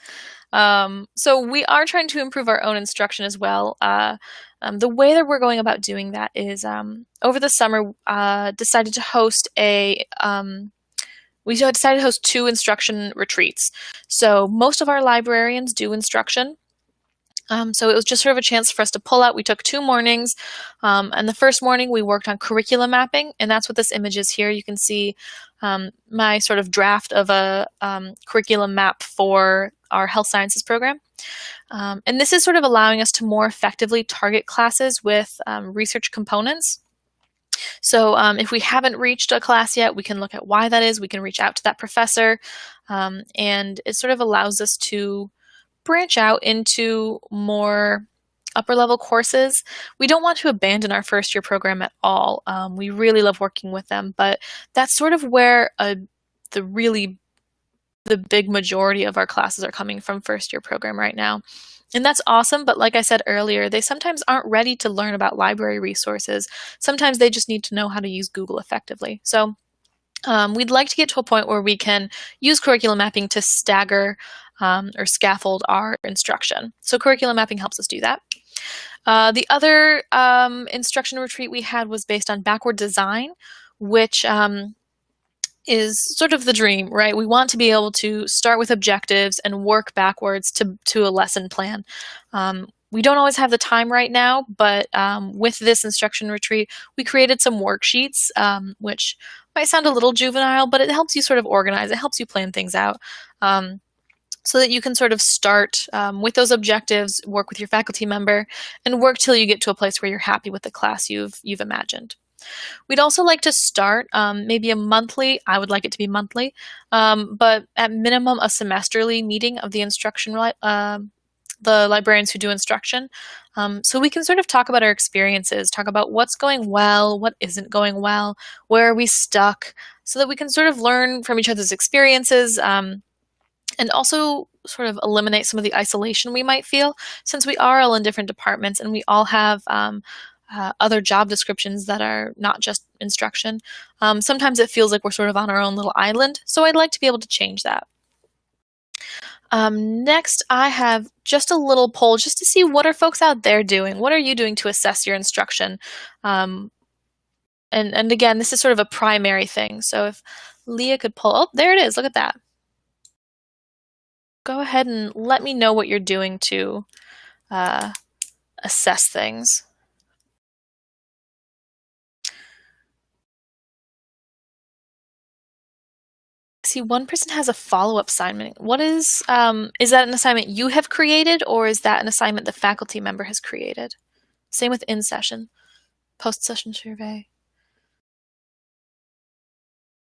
So we are trying to improve our own instruction as well. The way that we're going about doing that is over the summer, decided to host we decided to host 2 instruction retreats. So most of our librarians do instruction. So it was just sort of a chance for us to pull out. We took 2 mornings, and the first morning we worked on curriculum mapping, and that's what this image is here. You can see my sort of draft of a curriculum map for our health sciences program. And this is sort of allowing us to more effectively target classes with research components. So if we haven't reached a class yet, we can look at why that is. We can reach out to that professor, and it sort of allows us to branch out into more upper level courses. We don't want to abandon our first year program at all. We really love working with them, but that's sort of where the big majority of our classes are coming from first year program right now. And that's awesome, but like I said earlier, they sometimes aren't ready to learn about library resources. Sometimes they just need to know how to use Google effectively. So we'd like to get to a point where we can use curriculum mapping to stagger or scaffold our instruction. So curriculum mapping helps us do that. The other instruction retreat we had was based on backward design, which is sort of the dream, right? We want to be able to start with objectives and work backwards to a lesson plan. We don't always have the time right now, but with this instruction retreat, we created some worksheets, which might sound a little juvenile, but it helps you sort of organize. It helps you plan things out. So that you can sort of start with those objectives, work with your faculty member, and work till you get to a place where you're happy with the class you've imagined. We'd also like to start maybe a monthly, I would like it to be monthly, but at minimum a semesterly meeting of the the librarians who do instruction. So we can sort of talk about our experiences, talk about what's going well, what isn't going well, where are we stuck, so that we can sort of learn from each other's experiences, and also sort of eliminate some of the isolation we might feel, since we are all in different departments and we all have other job descriptions that are not just instruction. Sometimes it feels like we're sort of on our own little island, so I'd like to be able to change that. Next, I have just a little poll just to see what are folks out there doing. What are you doing to assess your instruction? And again, this is sort of a primary thing. So if Leah could pull, oh, there it is. Look at that. Go ahead and let me know what you're doing to assess things. See, one person has a follow-up assignment. What is that an assignment you have created, or is that an assignment the faculty member has created? Same with in-session, post-session survey.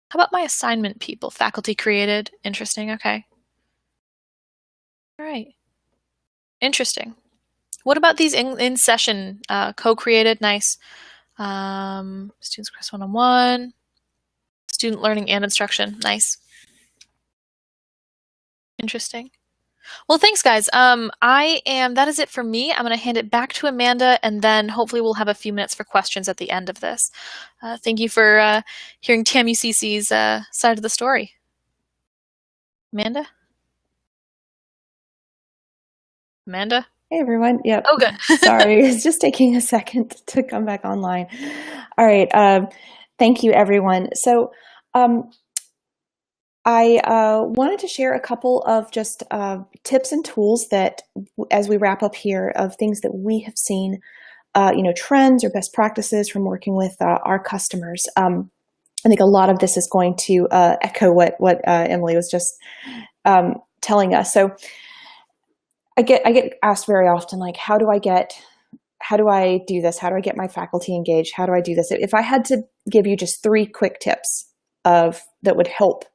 How about my assignment people? Faculty created. Interesting. Okay. All right. Interesting. What about these in-session co-created? Nice. Students Quest 101. Student learning and instruction. Nice. Interesting. Well, thanks, guys. That is it for me. I'm going to hand it back to Amanda, and then hopefully we'll have a few minutes for questions at the end of this. Thank you for hearing TAMUCC's side of the story. Amanda? Amanda? Hey, everyone. Yep. Oh, good. Sorry, it's just taking a second to come back online. All right. Thank you, everyone. So I wanted to share a couple of just tips and tools that, as we wrap up here, of things that we have seen, trends or best practices from working with our customers. I think a lot of this is going to echo what Emily was just telling us. So I get asked very often, like, how do I do this? How do I get my faculty engaged? How do I do this? If I had to give you just 3 quick tips that would help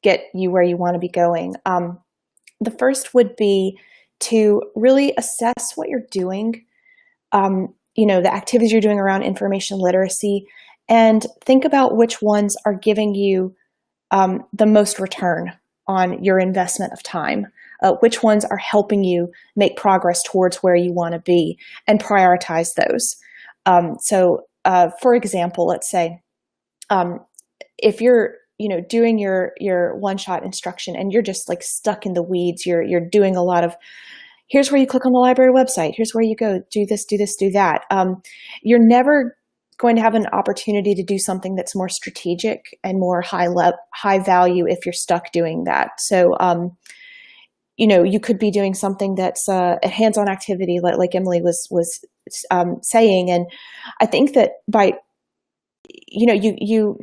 get you where you want to be going, the first would be to really assess what you're doing, the activities you're doing around information literacy, and think about which ones are giving you the most return on your investment of time. Which ones are helping you make progress towards where you want to be, and prioritize those. For example, let's say if you're doing your one-shot instruction and you're just like stuck in the weeds, you're doing a lot of, here's where you click on the library website, here's where you go, do this, do this, do that. You're never going to have an opportunity to do something that's more strategic and more high value if you're stuck doing that. So you could be doing something that's a hands-on activity, like Emily was saying. And I think that you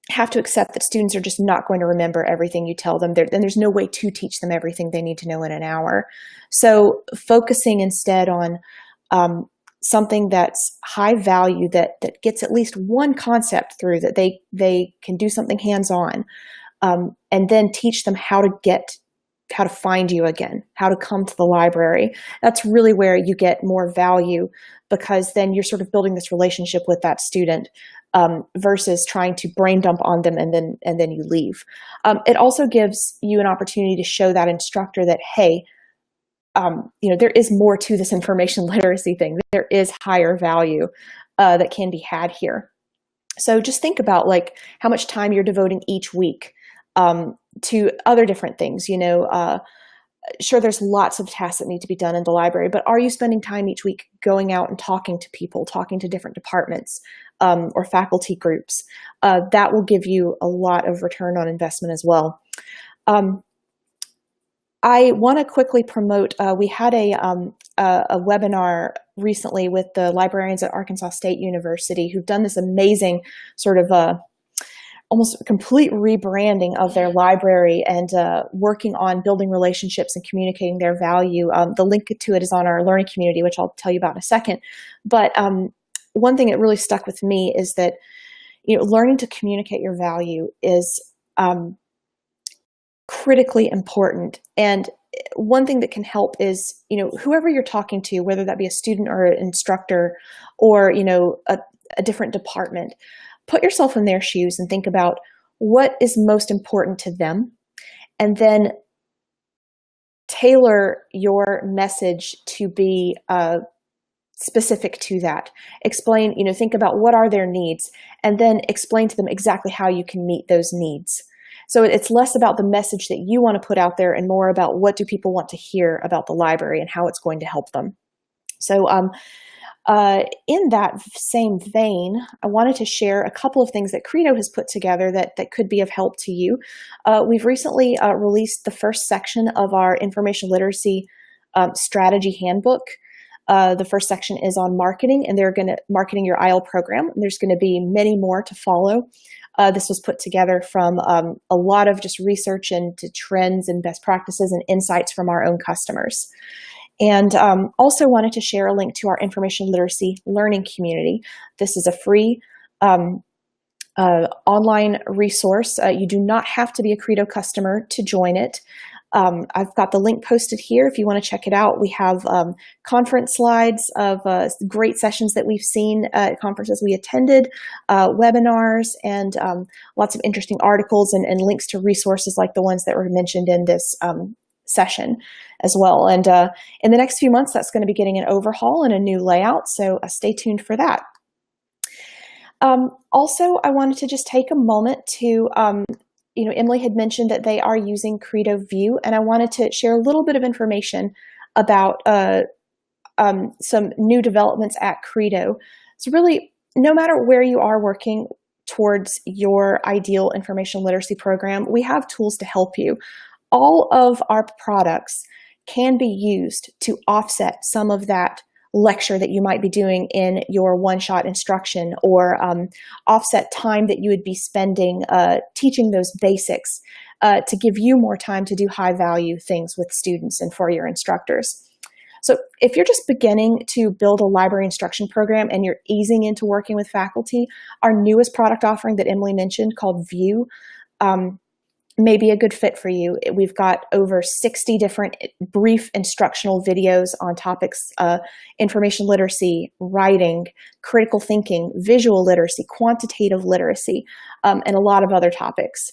have to accept that students are just not going to remember everything you tell them. And there's no way to teach them everything they need to know in an hour. So focusing instead on something that's high value, that gets at least one concept through, that they can do something hands-on, and then teach them how to find you again, how to come to the library. That's really where you get more value, because then you're sort of building this relationship with that student, versus trying to brain dump on them and then you leave. It also gives you an opportunity to show that instructor that, hey, there is more to this information literacy thing. There is higher value that can be had here. So just think about like how much time you're devoting each week to other different things, sure, there's lots of tasks that need to be done in the library, but are you spending time each week going out and talking to people, talking to different departments or faculty groups? That will give you a lot of return on investment as well. I want to quickly promote, we had a webinar recently with the librarians at Arkansas State University who've done this amazing sort of almost complete rebranding of their library and working on building relationships and communicating their value. The link to it is on our learning community, which I'll tell you about in a second. But one thing that really stuck with me is that, learning to communicate your value is critically important. And one thing that can help is, whoever you're talking to, whether that be a student or an instructor or, a different department, put yourself in their shoes and think about what is most important to them, and then tailor your message to be specific to that. Explain, think about what are their needs, and then explain to them exactly how you can meet those needs. So it's less about the message that you want to put out there and more about what do people want to hear about the library and how it's going to help them. So in that same vein, I wanted to share a couple of things that Credo has put together that could be of help to you. We've recently released the first section of our information literacy strategy handbook. The first section is on marketing, and they're going to marketing your IL program. And there's going to be many more to follow. This was put together from a lot of just research into trends and best practices and insights from our own customers. And also wanted to share a link to our information literacy learning community. This is a free online resource. You do not have to be a Credo customer to join it. I've got the link posted here if you want to check it out. We have conference slides of great sessions that we've seen at conferences we attended, webinars, and lots of interesting articles and links to resources like the ones that were mentioned in this session as well. And in the next few months, that's going to be getting an overhaul and a new layout, so stay tuned for that. Also, I wanted to just take a moment to Emily had mentioned that they are using Credo View, and I wanted to share a little bit of information about some new developments at Credo. So really, no matter where you are working towards your ideal information literacy program, we have tools to help you. All of our products can be used to offset some of that lecture that you might be doing in your one-shot instruction, or offset time that you would be spending teaching those basics to give you more time to do high-value things with students and for your instructors. So if you're just beginning to build a library instruction program and you're easing into working with faculty, our newest product offering that Emily mentioned called View may be a good fit for you. We've got over 60 different brief instructional videos on topics, information literacy, writing, critical thinking, visual literacy, quantitative literacy, and a lot of other topics.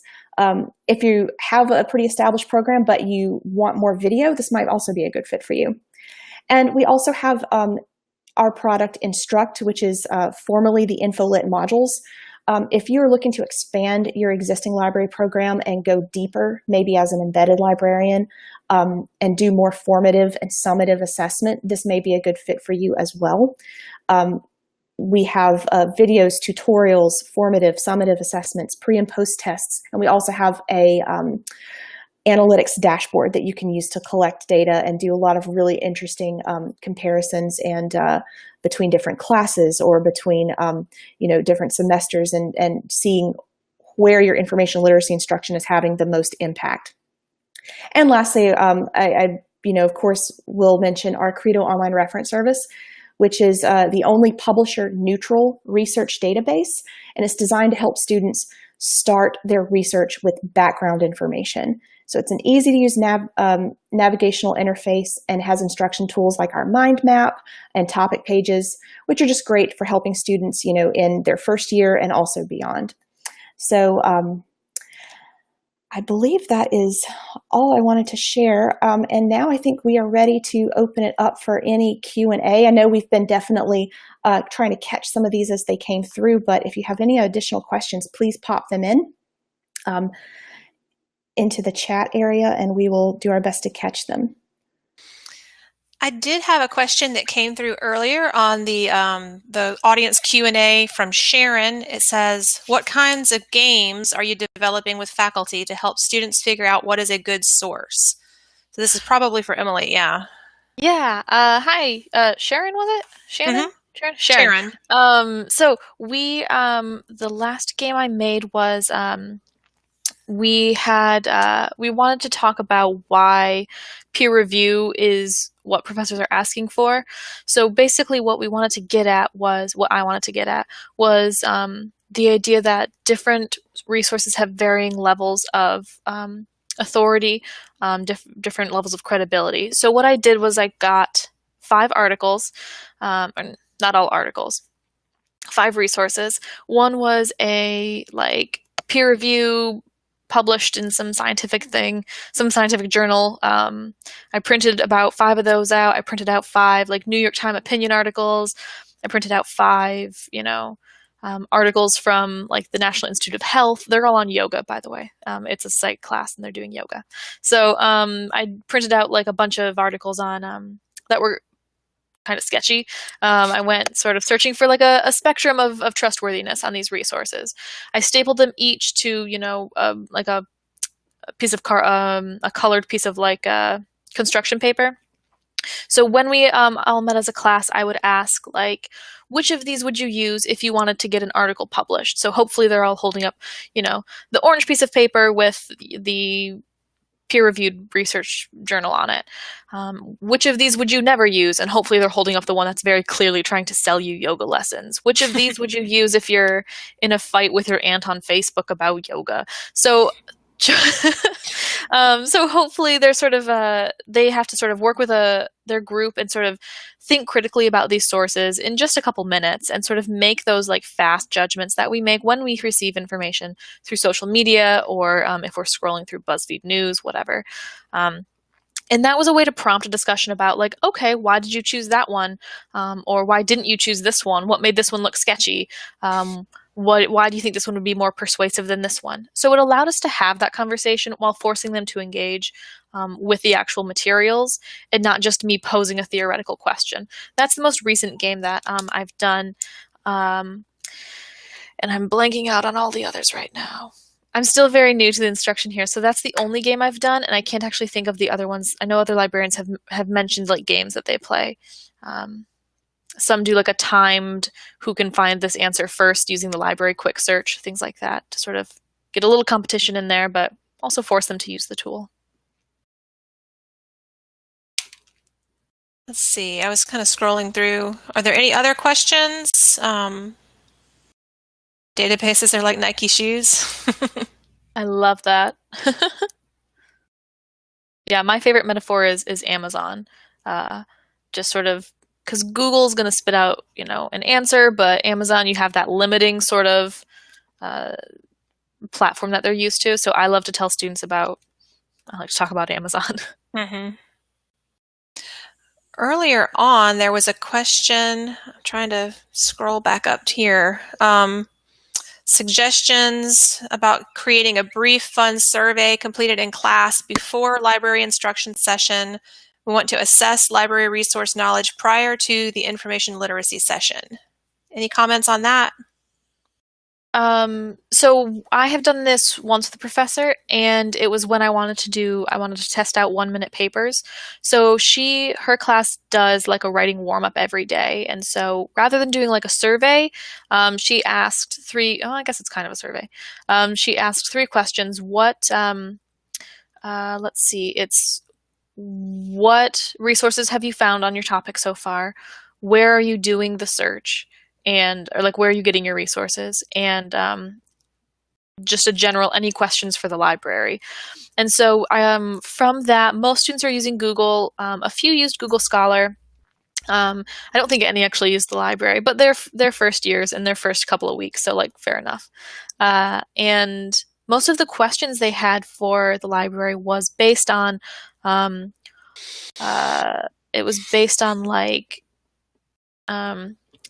If you have a pretty established program but you want more video, this might also be a good fit for you. And we also have our product Instruct, which is formerly the InfoLit modules. If you're looking to expand your existing library program and go deeper, maybe as an embedded librarian, and do more formative and summative assessment, this may be a good fit for you as well. We have videos, tutorials, formative, summative assessments, pre and post tests, and we also have a analytics dashboard that you can use to collect data and do a lot of really interesting comparisons and between different classes or between different semesters, and seeing where your information literacy instruction is having the most impact. And lastly, I of course will mention our Credo Online Reference Service, which is the only publisher-neutral research database, and it's designed to help students start their research with background information. So it's an easy-to-use navigational interface and has instruction tools like our mind map and topic pages, which are just great for helping students, in their first year and also beyond. So I believe that is all I wanted to share. And now I think we are ready to open it up for any Q&A. I know we've been definitely trying to catch some of these as they came through, but if you have any additional questions, please pop them in. into the chat area, and we will do our best to catch them. I did have a question that came through earlier on the audience Q&A from Sharon. It says, what kinds of games are you developing with faculty to help students figure out what is a good source? So this is probably for Emily, yeah. Yeah. Hi. Sharon, was it? Shannon? Mm-hmm. Sharon. So we the last game I made was we wanted to talk about why peer review is what professors are asking for. So basically what I wanted to get at was the idea that different resources have varying levels of authority, different levels of credibility. So what I did was I got 5 articles, not all articles, 5 resources. One was a peer review published in some scientific journal. I printed about 5 of those out. I printed out 5 New York Times opinion articles. I printed out 5, articles from the National Institute of Health. They're all on yoga, by the way. It's a psych class and they're doing yoga. So I printed out a bunch of articles on that were kind of sketchy. I went sort of searching for a spectrum of trustworthiness on these resources. I stapled them each to a piece of a colored piece of construction paper. So when we all met as a class, I would ask which of these would you use if you wanted to get an article published? So hopefully they're all holding up, the orange piece of paper with the peer-reviewed research journal on it. Which of these would you never use? And hopefully they're holding up the one that's very clearly trying to sell you yoga lessons. Which of these would you use if you're in a fight with your aunt on Facebook about yoga? So so hopefully they're sort of they have to sort of work with their group and sort of think critically about these sources in just a couple minutes and sort of make those fast judgments that we make when we receive information through social media or if we're scrolling through BuzzFeed News, whatever. And that was a way to prompt a discussion about okay, why did you choose that one? Or why didn't you choose this one? What made this one look sketchy? Why do you think this one would be more persuasive than this one? So it allowed us to have that conversation while forcing them to engage with the actual materials and not just me posing a theoretical question. That's the most recent game that I've done. And I'm blanking out on all the others right now. I'm still very new to the instruction here, so that's the only game I've done, and I can't actually think of the other ones. I know other librarians have mentioned games that they play. Some do a timed who can find this answer first using the library quick search, things like that, to sort of get a little competition in there, but also force them to use the tool. Let's see, I was kind of scrolling through. Are there any other questions? Databases are like Nike shoes. I love that. Yeah, my favorite metaphor is Amazon. Just sort of because Google's going to spit out, an answer, but Amazon, you have that limiting sort of platform that they're used to. So I love to tell students I like to talk about Amazon. Mm-hmm. Earlier on, there was a question. I'm trying to scroll back up here. Suggestions about creating a brief, fun survey completed in class before library instruction session. We want to assess library resource knowledge prior to the information literacy session. Any comments on that? So I have done this once with a professor, and it was when I wanted to test out 1-minute papers. So her class does a writing warm-up every day. And so rather than doing a survey, she asked I guess it's kind of a survey. She asked 3 questions. Let's see, it's what resources have you found on your topic so far? Where are you doing the search? Or where are you getting your resources? And just a general, any questions for the library. And so from that, most students are using Google. A few used Google Scholar. I don't think any actually used the library, but their first years and their first couple of weeks, so fair enough. And most of the questions they had for the library was based on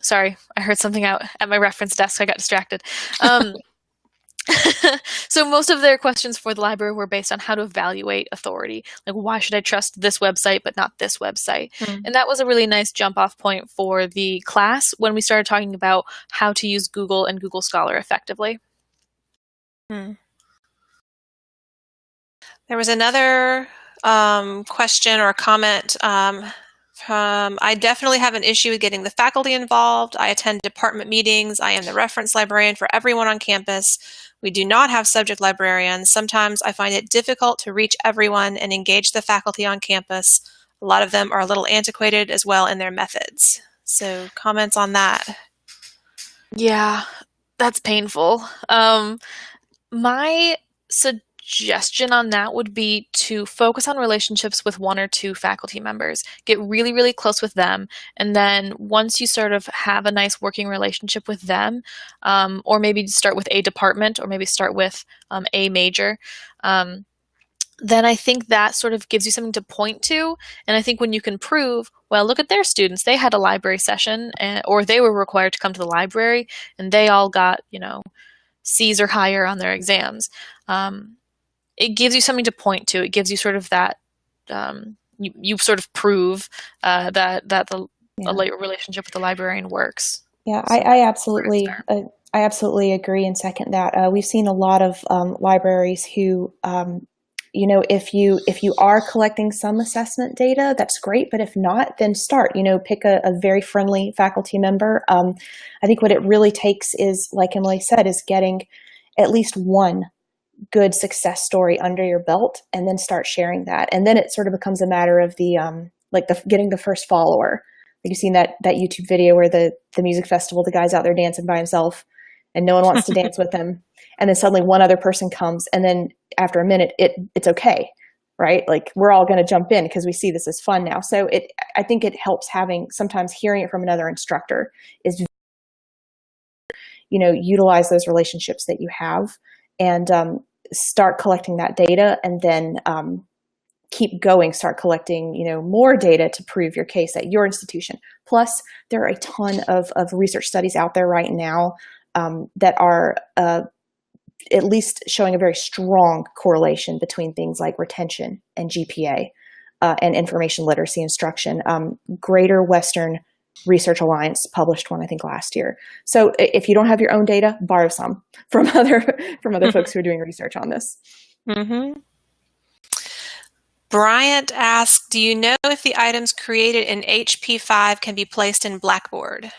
sorry, I heard something out at my reference desk. I got distracted. So most of their questions for the library were based on how to evaluate authority. Like, why should I trust this website but not this website? And that was a really nice jump off point for the class when we started talking about how to use Google and Google Scholar effectively. There was another question or comment I definitely have an issue with getting the faculty involved. I attend department meetings. I am the reference librarian for everyone on campus. We do not have subject librarians. Sometimes I find it difficult to reach everyone and engage the faculty on campus. A lot of them are a little antiquated as well in their methods. So comments on that? Yeah, that's painful. My suggestion on that would be to focus on relationships with one or two faculty members. Get really, really close with them. And then once you sort of have a nice working relationship with them, or maybe start with a department, or maybe start with a major, then I think that sort of gives you something to point to. And I think when you can prove, well, look at their students, they had a library session, or they were required to come to the library, and they all got, C's or higher on their exams. It gives you something to point to. It gives you sort of that, you sort of prove that the relationship with the librarian works. Yeah, I absolutely agree and second that. We've seen a lot of libraries who, if you are collecting some assessment data, that's great. But if not, then start. Pick a very friendly faculty member. I think what it really takes is, like Emily said, is getting at least one good success story under your belt, and then start sharing that. And then it sort of becomes a matter of getting the first follower. Like, you've seen that YouTube video where the music festival, the guy's out there dancing by himself and no one wants to dance with him. And then suddenly one other person comes, and then after a minute, it's okay, right? Like, we're all going to jump in because we see this as fun now. So I think it helps sometimes hearing it from another instructor is, utilize those relationships that you have and start collecting that data, and then keep going, start collecting, more data to prove your case at your institution. Plus, there are a ton of research studies out there right now that are at least showing a very strong correlation between things like retention and GPA and information literacy instruction. Greater Western Research Alliance published one, I think, last year. So if you don't have your own data, borrow some from other folks who are doing research on this. Mm-hmm. Bryant asked, do you know if the items created in HP5 can be placed in Blackboard?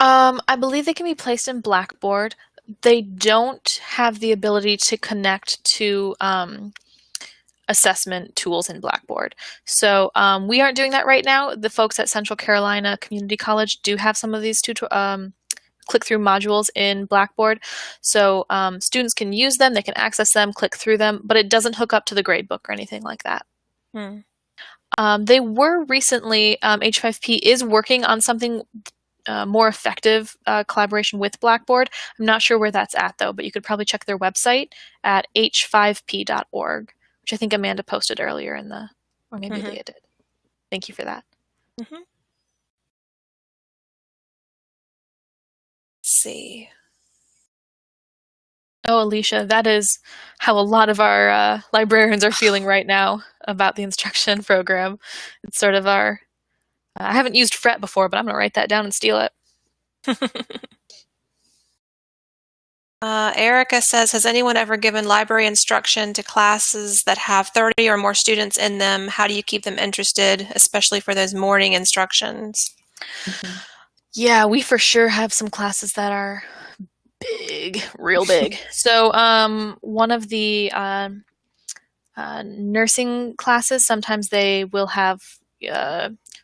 I believe they can be placed in Blackboard. They don't have the ability to connect to assessment tools in Blackboard. So we aren't doing that right now. The folks at Central Carolina Community College do have some of these click-through modules in Blackboard. So students can use them, they can access them, click through them, but it doesn't hook up to the gradebook or anything like that. They were recently, H5P is working on something more effective collaboration with Blackboard. I'm not sure where that's at, though, but you could probably check their website at h5p.org, which I think Amanda posted earlier or maybe Leah did. Thank you for that. Let's see. Oh, Alicia, that is how a lot of our librarians are feeling right now about the instruction program. It's sort of our... I haven't used fret before, but I'm going to write that down and steal it. Erica says, has anyone ever given library instruction to classes that have 30 or more students in them? How do you keep them interested, especially for those morning instructions? Yeah, we for sure have some classes that are big, real big. So one of the nursing classes, sometimes they will have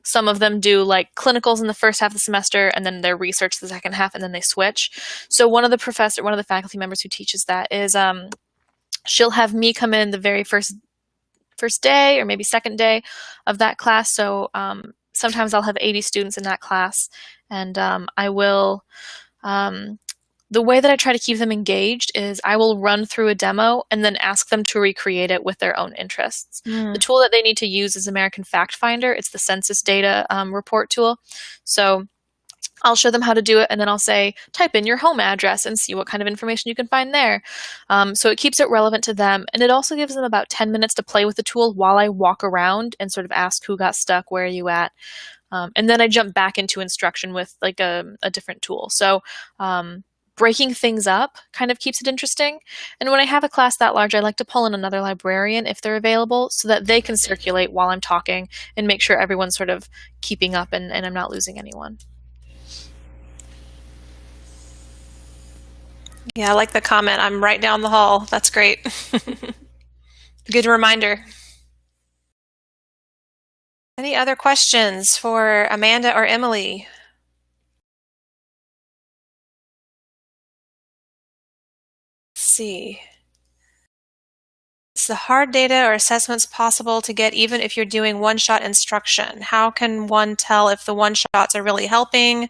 some of them do like clinicals in the first half of the semester and then their research the second half, and then they switch. So one of the faculty members who teaches that is she'll have me come in the very first day or maybe second day of that class. So sometimes I'll have 80 students in that class, and I will the way that I try to keep them engaged is I will run through a demo and then ask them to recreate it with their own interests. The tool that they need to use is American Fact Finder. It's the census data report tool. So I'll show them how to do it, and then I'll say, type in your home address and see what kind of information you can find there. So it keeps it relevant to them, and it also gives them about 10 minutes to play with the tool while I walk around and sort of ask who got stuck, where are you at? And then I jump back into instruction with like a different tool. So breaking things up kind of keeps it interesting. And when I have a class that large, I like to pull in another librarian if they're available so that they can circulate while I'm talking and make sure everyone's sort of keeping up and I'm not losing anyone. Yeah, I like the comment. I'm right down the hall. That's great. Good reminder. Any other questions for Amanda or Emily? Let's see. Is the hard data or assessments possible to get even if you're doing one-shot instruction? How can one tell if the one-shots are really helping?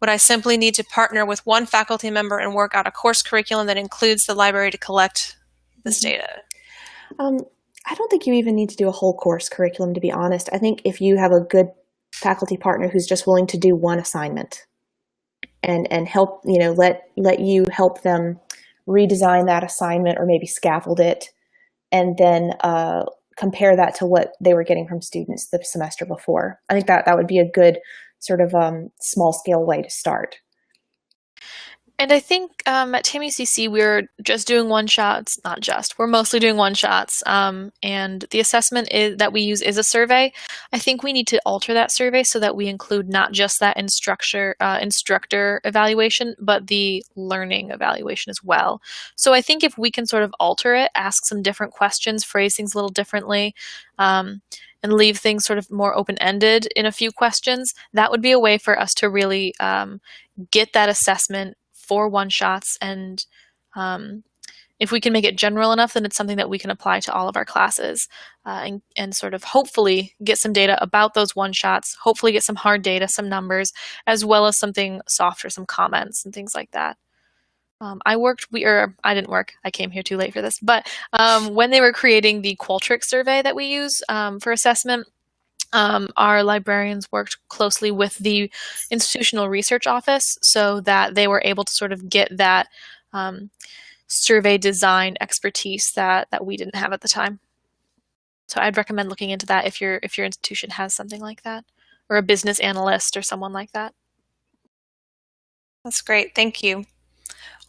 Would I simply need to partner with one faculty member and work out a course curriculum that includes the library to collect this data? I don't think you even need to do a whole course curriculum, to be honest. I think if you have a good faculty partner who's just willing to do one assignment and help, let you help them redesign that assignment or maybe scaffold it, and then compare that to what they were getting from students the semester before. I think that would be a good sort of small scale way to start. And I think at TAMUCC, we're just doing one-shots, we're mostly doing one-shots. And the assessment that we use is a survey. I think we need to alter that survey so that we include not just that instructor evaluation, but the learning evaluation as well. So I think if we can sort of alter it, ask some different questions, phrase things a little differently, and leave things sort of more open-ended in a few questions, that would be a way for us to really get that assessment for one-shots, and if we can make it general enough, then it's something that we can apply to all of our classes and sort of hopefully get some data about those one-shots, hopefully get some hard data, some numbers, as well as something softer, some comments and things like that. I didn't work, I came here too late for this, but when they were creating the Qualtrics survey that we use for assessment, our librarians worked closely with the institutional research office so that they were able to sort of get that survey design expertise that we didn't have at the time. So I'd recommend looking into that if your institution has something like that, or a business analyst or someone like that. That's great. Thank you.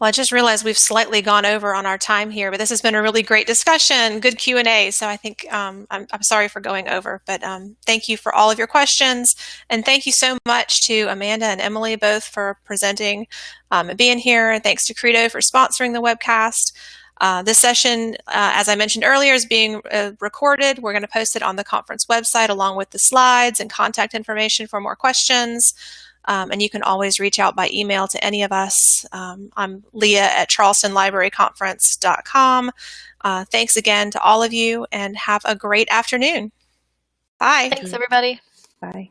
Well, I just realized we've slightly gone over on our time here, but this has been a really great discussion, good Q&A. So I think I'm sorry for going over, but thank you for all of your questions. And thank you so much to Amanda and Emily both for presenting and being here. Thanks to Credo for sponsoring the webcast. This session, as I mentioned earlier, is being recorded. We're going to post it on the conference website along with the slides and contact information for more questions. And you can always reach out by email to any of us. I'm Leah at charlestonlibraryconference.com. Thanks again to all of you and have a great afternoon. Bye. Thanks, everybody. Bye.